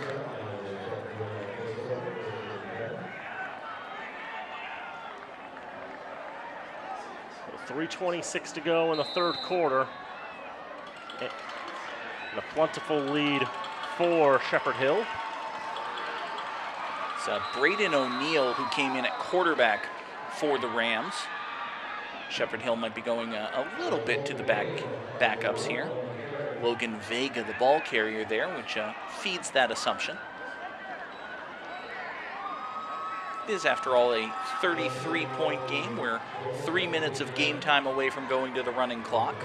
3:26 to go in the 3rd quarter. And a plentiful lead for Shepherd Hill. It's Braden O'Neill who came in at quarterback for the Rams. Shepherd Hill might be going a little bit to the backups here. Logan Vega, the ball carrier there, which feeds that assumption. It is, after all, a 33-point game. We're 3 minutes of game time away from going to the running clock.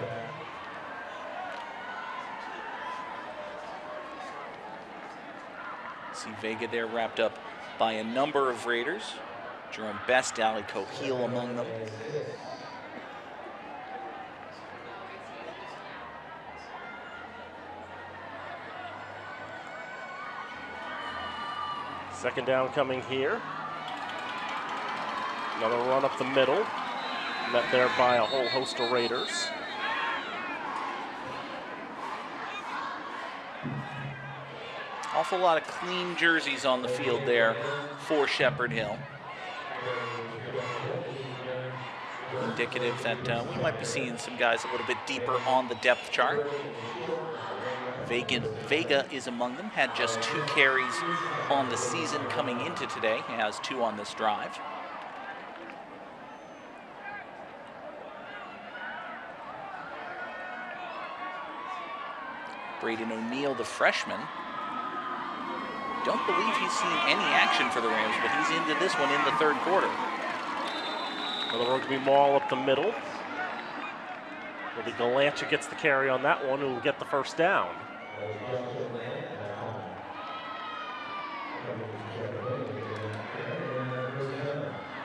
See Vega there wrapped up by a number of Raiders. Jerome Best, Ali Coheel among them. Second down coming here. Another run up the middle. Met there by a whole host of Raiders. Awful lot of clean jerseys on the field there for Shepherd Hill. Indicative that we might be seeing some guys a little bit deeper on the depth chart. Vega is among them, had just 2 carries on the season coming into today. He has 2 on this drive. Braden O'Neill, the freshman. Don't believe he's seen any action for the Rams, but he's into this one in the 3rd quarter. Another rugby maul up the middle. It'll be Gallant who gets the carry on that one, who will get the first down.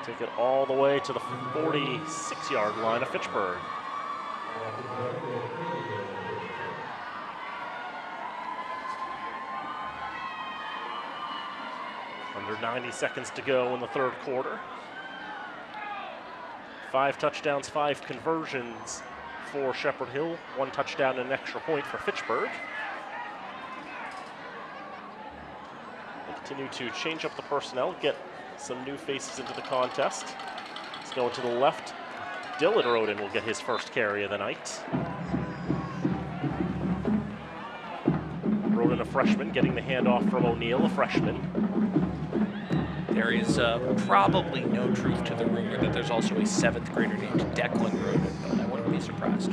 Take it all the way to the 46-yard line of Fitchburg. Under 90 seconds to go in the 3rd quarter. 5 touchdowns, 5 conversions for Shepherd Hill. 1 touchdown and an extra point for Fitchburg. We'll continue to change up the personnel, get some new faces into the contest. Let's go to the left. Dylan Roden will get his first carry of the night. Roden, a freshman, getting the handoff from O'Neill, a freshman. There is probably no truth to the rumor that there's also a 7th grader named Declan Roden, but I wouldn't be surprised.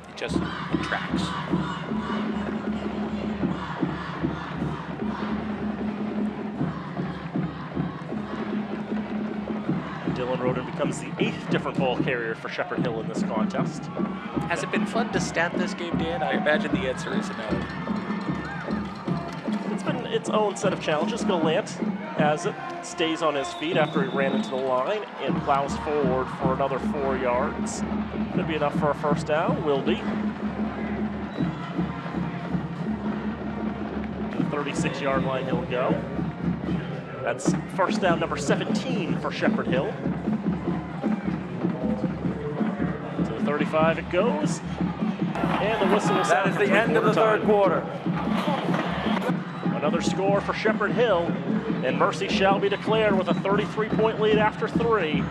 It tracks. Dylan Roden becomes the 8th different ball carrier for Shepherd Hill in this contest. Has it been fun to stat this game, Dan? I imagine the answer is no. It's been its own set of challenges. Gallant has it, stays on his feet after he ran into the line and plows forward for another 4 yards. Could be enough for a first down, will be. To the 36-yard line he'll go. That's first down number 17 for Shepherd Hill. To the 35 it goes. And the whistle is That is the end of the third quarter. Another score for Shepherd Hill, and mercy shall be declared with a 33-point lead after 3.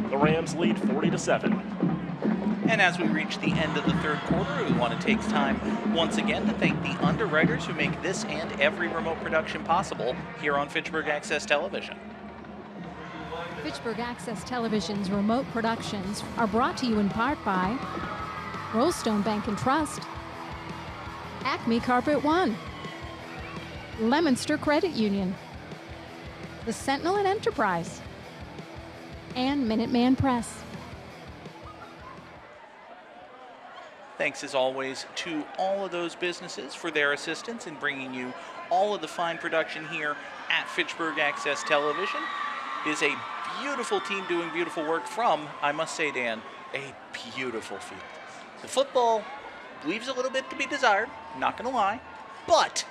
The Rams lead 40-7. And as we reach the end of the third quarter, we want to take time once again to thank the underwriters who make this and every remote production possible here on Fitchburg Access Television. Fitchburg Access Television's remote productions are brought to you in part by Rollstone Bank and Trust, Acme Carpet One, Lemonster Credit Union, the Sentinel and Enterprise, and Minuteman Press. Thanks as always to all of those businesses for their assistance in bringing you all of the fine production here at Fitchburg Access Television. It is a beautiful team doing beautiful work from, I must say, Dan, a beautiful field. The football leaves a little bit to be desired, not going to lie, but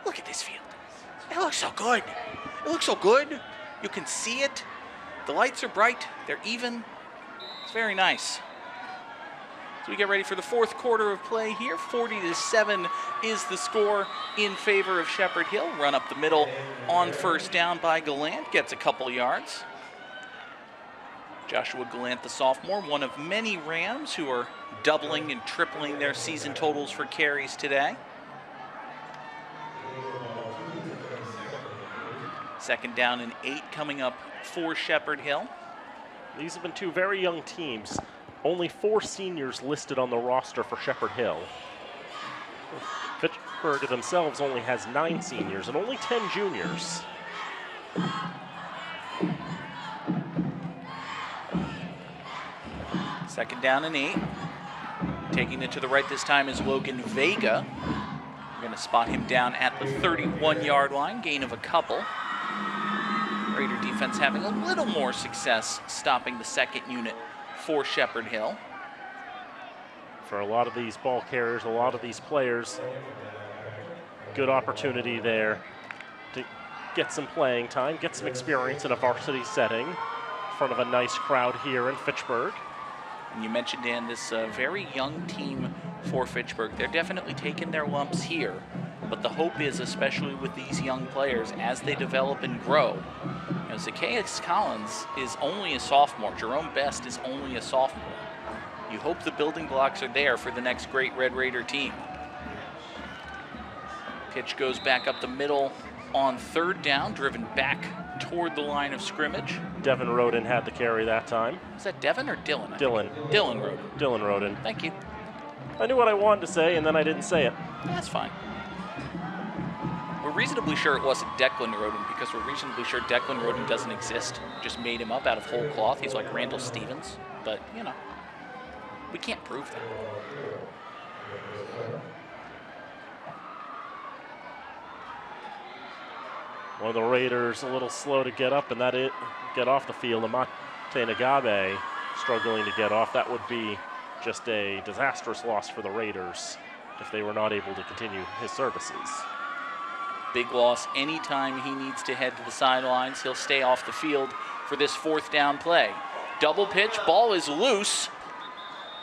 look at this field. It looks so good. It looks so good. You can see it. The lights are bright. They're even. It's very nice. So we get ready for the fourth quarter of play here. 40-7 is the score in favor of Shepherd Hill. Run up the middle on first down by Gallant. Gets a couple yards. Joshua Gallant, the sophomore, one of many Rams who are doubling and tripling their season totals for carries today. Second down and 8 coming up for Shepherd Hill. These have been two very young teams. Only 4 seniors listed on the roster for Shepherd Hill. Fitchburg themselves only has 9 seniors and only 10 juniors. Second down and 8. Taking it to the right this time is Logan Vega. We're going to spot him down at the 31-yard line, gain of a couple. Raider defense having a little more success stopping the second unit for Shepherd Hill. For a lot of these ball carriers, a lot of these players, good opportunity there to get some playing time, get some experience in a varsity setting in front of a nice crowd here in Fitchburg. And you mentioned, Dan, this very young team for Fitchburg. They're definitely taking their lumps here, but the hope is, especially with these young players, as they develop and grow. You know, Zacchaeus Collins is only a sophomore. Jerome Best is only a sophomore. You hope the building blocks are there for the next great Red Raider team. Pitch goes back up the middle on third down, driven back toward the line of scrimmage. Devin Roden had the carry that time. Is that Devin or Dylan? Dylan. Dylan Roden. Dylan Roden. Thank you. I knew what I wanted to say, and then I didn't say it. That's fine. We're reasonably sure it wasn't Declan Roden because we're reasonably sure Declan Roden doesn't exist. Just made him up out of whole cloth. He's like Randall Stevens, but you know, we can't prove that. One of the Raiders a little slow to get up, and get off the field. Amate Nagabe struggling to get off. That would be just a disastrous loss for the Raiders if they were not able to continue his services. Big loss anytime he needs to head to the sidelines. He'll stay off the field for this fourth down play. Double pitch, ball is loose.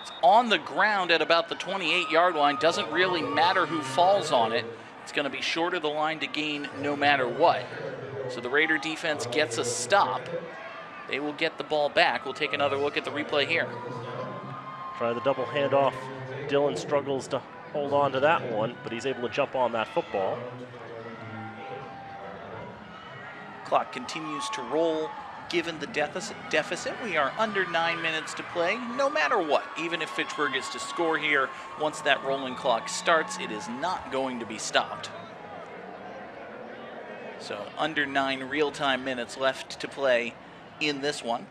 It's on the ground at about the 28-yard line. Doesn't really matter who falls on it. It's going to be short of the line to gain no matter what. So the Raider defense gets a stop. They will get the ball back. We'll take another look at the replay here. Try the double handoff Dillon struggles to hold on to that one, but he's able to jump on that football. Clock continues to roll. Given the deficit, we are under 9 minutes to play, no matter what. Even if Fitchburg is to score here, once that rolling clock starts, it is not going to be stopped. So under 9 real-time minutes left to play in this one.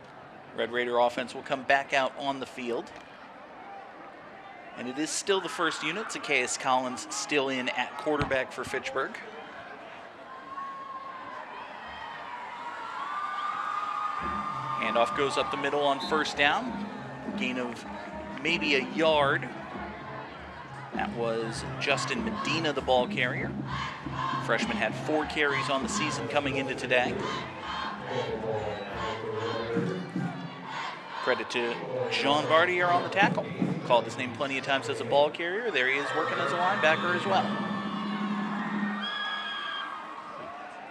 Red Raider offense will come back out on the field. And it is still the first unit. Zacchaeus Collins still in at quarterback for Fitchburg. Handoff goes up the middle on first down. Gain of maybe a yard. That was Justin Medina, the ball carrier. Freshman had 4 carries on the season coming into today. Credit to John Bartier on the tackle. Called his name plenty of times as a ball carrier. There he is working as a linebacker as well.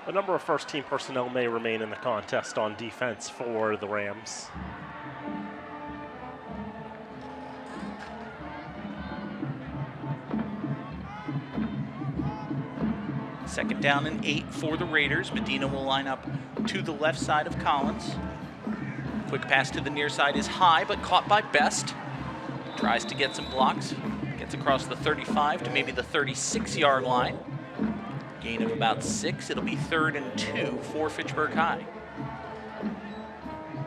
A number of first-team personnel may remain in the contest on defense for the Rams. Second down and 8 for the Raiders. Medina will line up to the left side of Collins. Quick pass to the near side is high, but caught by Best. Tries to get some blocks. Gets across the 35 to maybe the 36-yard line. Gain of about 6. It'll be 3rd and 2 for Fitchburg High.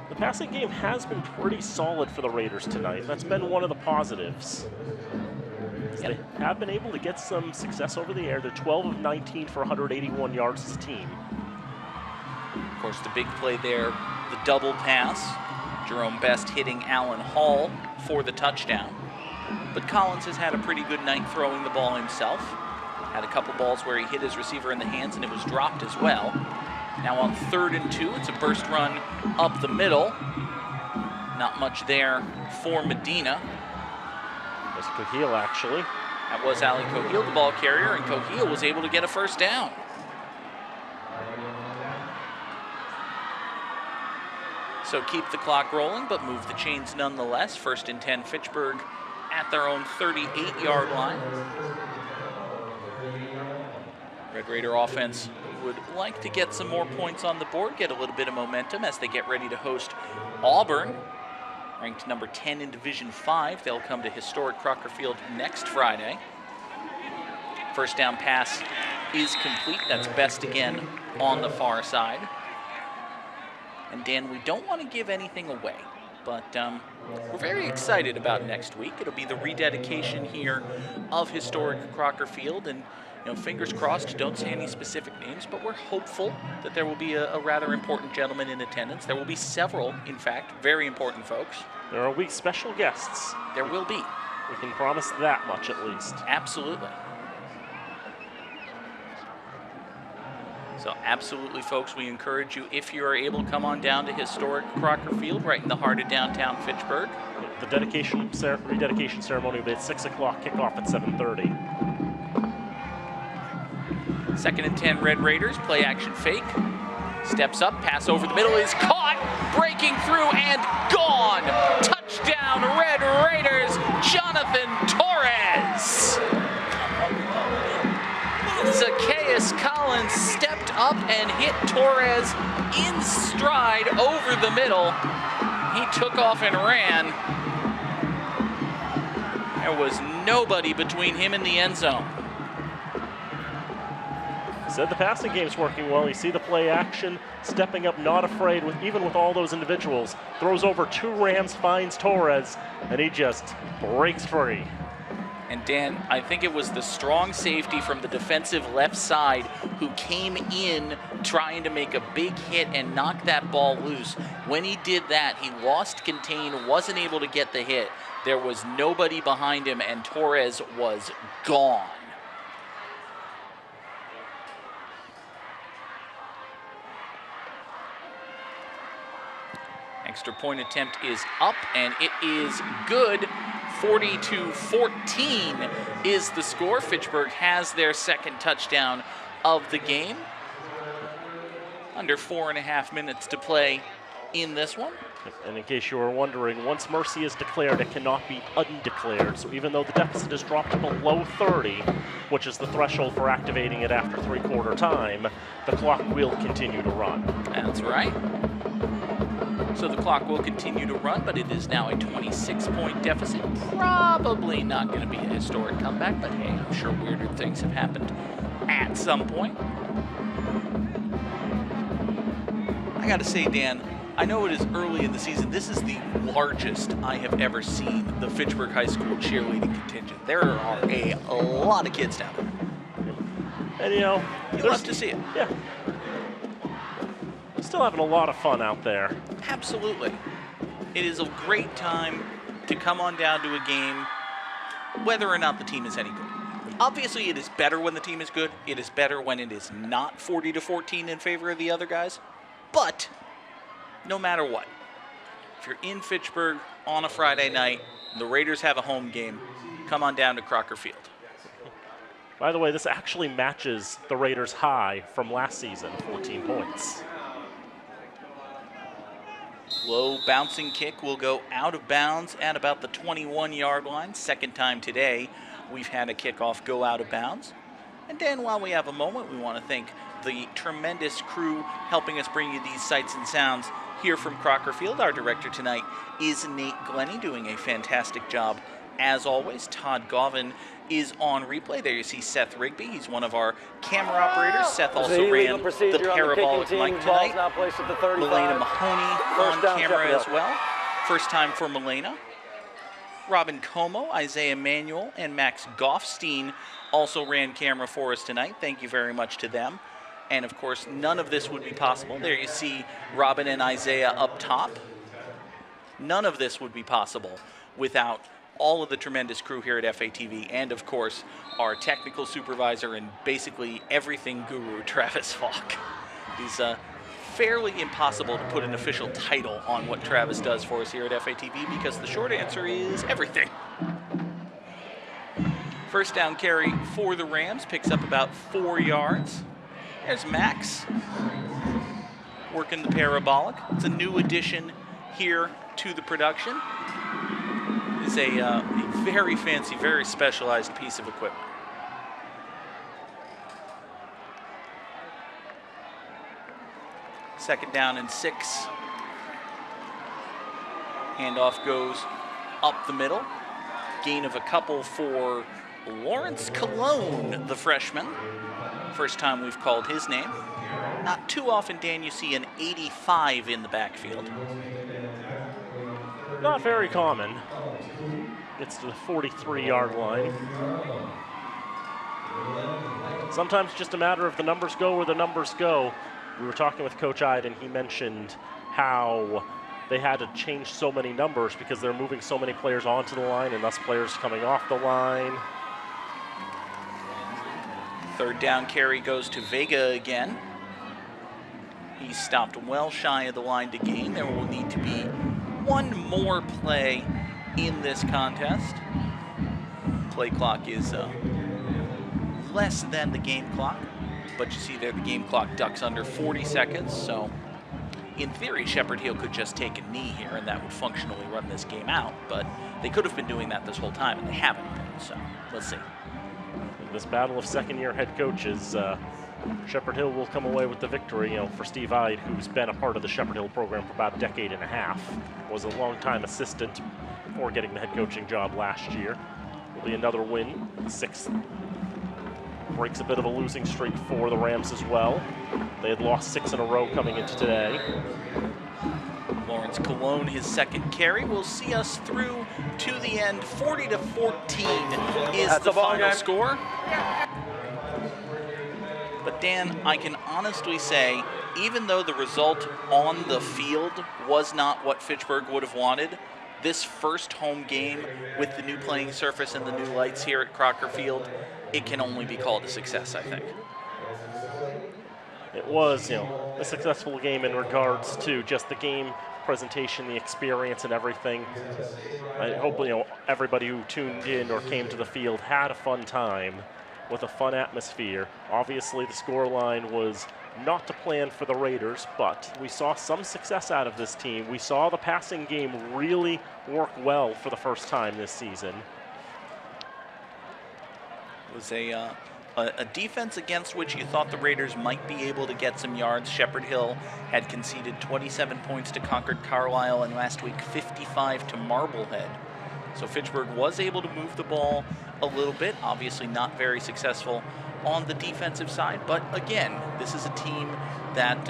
The passing game has been pretty solid for the Raiders tonight. That's been one of the positives. They have been able to get some success over the air. They're 12 of 19 for 181 yards as a team. Of course, the big play there, the double pass. Jerome Best hitting Allen Hall for the touchdown. But Collins has had a pretty good night throwing the ball himself. Had a couple balls where he hit his receiver in the hands and it was dropped as well. Now on 3rd and 2, it's a burst run up the middle. Not much there for Medina. That's Cahill, actually. That was Ali Cahill, the ball carrier, and Cahill was able to get a first down. So keep the clock rolling, but move the chains nonetheless. 1st and 10, Fitchburg at their own 38-yard line. Red Raider offense would like to get some more points on the board, get a little bit of momentum as they get ready to host Auburn, ranked number 10 in Division 5. They'll come to historic Crocker Field next Friday. First down pass is complete. That's Best again on the far side. And Dan, we don't want to give anything away, but we're very excited about next week. It'll be the rededication here of historic Crocker Field, and fingers crossed, don't say any specific names, but we're hopeful that there will be a rather important gentleman in attendance. There will be several, in fact, very important folks. There will be special guests. There will be. We can promise that much at least. Absolutely. So absolutely, folks, we encourage you, if you are able, to come on down to historic Crocker Field, right in the heart of downtown Fitchburg. The rededication ceremony will be at 6 o'clock, kickoff at 7:30. 2nd and 10, Red Raiders, play action fake. Steps up, pass over the middle is caught, breaking through and gone. Touchdown, Red Raiders, Jonathan Torres. Zacchaeus Collins stepped up and hit Torres in stride over the middle. He took off and ran. There was nobody between him and the end zone. Said the passing game's working well. You see the play action, stepping up, not afraid, even with all those individuals. Throws over 2 Rams, finds Torres, and he just breaks free. And Dan, I think it was the strong safety from the defensive left side who came in trying to make a big hit and knock that ball loose. When he did that, he lost contain, wasn't able to get the hit. There was nobody behind him, and Torres was gone. Extra point attempt is up, and it is good. 40-14 is the score. Fitchburg has their 2nd touchdown of the game. Under 4.5 minutes to play in this one. And in case you were wondering, once mercy is declared, it cannot be undeclared. So even though the deficit is dropped below 30, which is the threshold for activating it after three-quarter time, the clock will continue to run. That's right. So the clock will continue to run, but it is now a 26-point deficit. Probably not going to be a historic comeback, but hey, I'm sure weirder things have happened at some point. I got to say, Dan, I know it is early in the season. This is the largest I have ever seen the Fitchburg High School cheerleading contingent. There are a lot of kids down there. And you know, you love to see it. Yeah. Still having a lot of fun out there. Absolutely. It is a great time to come on down to a game, whether or not the team is any good. Obviously, it is better when the team is good. It is better when it is not 40-14 in favor of the other guys. But no matter what, if you're in Fitchburg on a Friday night, and the Raiders have a home game, come on down to Crocker Field. By the way, this actually matches the Raiders' high from last season, 14 points. Low bouncing kick will go out of bounds at about the 21-yard line. Second time today we've had a kickoff go out of bounds. And then while we have a moment, we want to thank the tremendous crew helping us bring you these sights and sounds here from Crocker Field. Our director tonight is Nate Glennie, doing a fantastic job as always. Todd Govan is on replay. There you see Seth Rigby. He's one of our camera operators. Seth also ran the parabolic mic tonight. Milena Mahoney on camera as well. First time for Milena. Robin Como, Isaiah Emanuel, and Max Goffstein also ran camera for us tonight. Thank you very much to them. And of course, none of this would be possible. There you see Robin and Isaiah up top. None of this would be possible without all of the tremendous crew here at FATV, and of course, our technical supervisor and basically everything guru, Travis Falk. He's fairly impossible to put an official title on what Travis does for us here at FATV, because the short answer is everything. First down carry for the Rams, picks up about 4 yards. There's Max working the parabolic. It's a new addition here to the production. It's a very fancy, very specialized piece of equipment. Second down and 6. Handoff goes up the middle. Gain of a couple for Lawrence Colon, the freshman. First time we've called his name. Not too often, Dan, you see an 85 in the backfield. Not very common. Gets to the 43-yard line. Sometimes just a matter of the numbers go where the numbers go. We were talking with Coach Ide, and he mentioned how they had to change so many numbers because they're moving so many players onto the line and thus players coming off the line. Third down carry goes to Vega again. He stopped well shy of the line to gain. There will need to be one more play in this contest. Play clock is less than the game clock, but you see there the game clock ducks under 40 seconds, so in theory Shepherd Hill could just take a knee here and that would functionally run this game out, but they could have been doing that this whole time and they haven't been, so let's see. In this battle of second-year head coaches, Shepherd Hill will come away with the victory. You know, for Steve Ide, who's been a part of the Shepherd Hill program for about a decade and a half, was a long-time assistant before getting the head coaching job last year. Will be another win, 6th. Breaks a bit of a losing streak for the Rams as well. They had lost 6 in a row coming into today. Lawrence Colon, his second carry, will see us through to the end. 40-14 is the final score. But Dan, I can honestly say, even though the result on the field was not what Fitchburg would have wanted, this first home game with the new playing surface and the new lights here at Crocker Field, it can only be called a success, I think. It was, you know, a successful game in regards to just the game presentation, the experience, and everything. I hope, you know, everybody who tuned in or came to the field had a fun time with a fun atmosphere. Obviously, the scoreline was not to plan for the Raiders, but we saw some success out of this team. We saw the passing game really work well for the first time this season. It was a defense against which you thought the Raiders might be able to get some yards. Shepherd Hill had conceded 27 points to Concord Carlisle, and last week 55 to Marblehead. So Fitchburg was able to move the ball a little bit, obviously not very successful on the defensive side. But again, this is a team that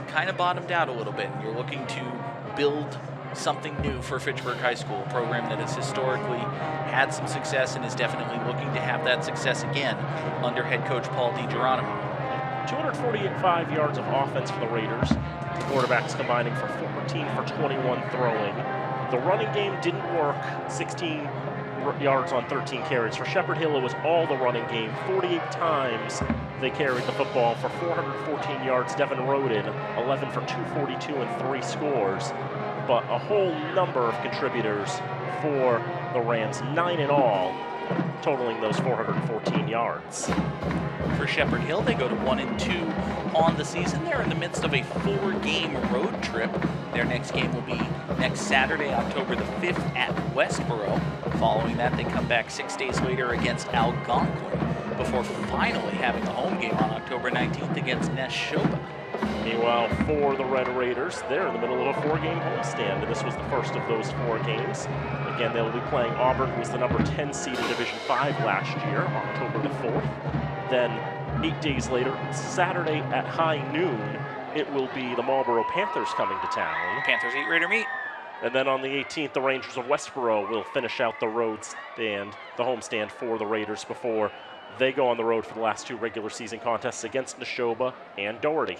kind of bottomed out a little bit. You're looking to build something new for Fitchburg High School, a program that has historically had some success and is definitely looking to have that success again under head coach Paul DiGeronimo. 245 yards of offense for the Raiders. The quarterbacks combining for 14 for 21 throwing. The running game didn't work, 16 yards on 13 carries. For Shepherd Hill, it was all the running game. 48 times they carried the football for 414 yards. Devin Roden, 11 for 242 and 3 scores. But a whole number of contributors for the Rams, 9 in all, totaling those 414 yards. For Shepherd Hill, they go to 1-2 on the season. They're in the midst of a 4-game road trip. Their next game will be next Saturday, October the 5th at Westboro. Following that, they come back 6 days later against Algonquin before finally having a home game on October 19th against Neshoba. Meanwhile, for the Red Raiders, they're in the middle of a 4-game homestand, and this was the first of those 4 games. Again, they'll be playing Auburn, who was the number 10 seed in Division 5 last year, October the 4th. Then 8 days later, Saturday at high noon, it will be the Marlboro Panthers coming to town. Panthers eat Raider meat. And then on the 18th, the Rangers of Westboro will finish out the road stand, the homestand for the Raiders before they go on the road for the last 2 regular season contests against Neshoba and Doherty.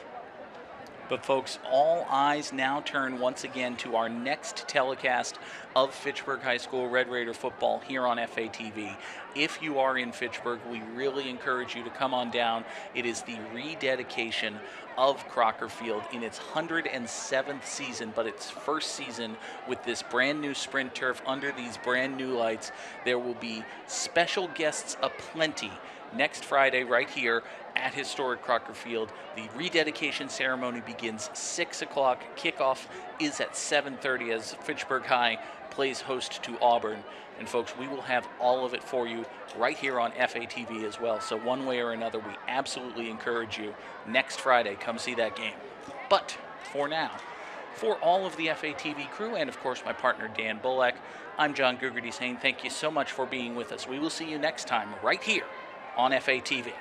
But folks, all eyes now turn once again to our next telecast of Fitchburg High School Red Raider football here on FATV. If you are in Fitchburg, we really encourage you to come on down. It is the rededication of Crocker Field in its 107th season, but its first season with this brand new sprint turf under these brand new lights. There will be special guests aplenty next Friday right here at historic Crocker Field. The rededication ceremony begins 6 o'clock. Kickoff is at 7:30 as Fitchburg High plays host to Auburn. And folks, we will have all of it for you right here on FATV as well. So one way or another, we absolutely encourage you next Friday, come see that game. But for now, for all of the FATV crew and of course my partner Dan Bullock, I'm John Gugerty saying thank you so much for being with us. We will see you next time right here on FATV.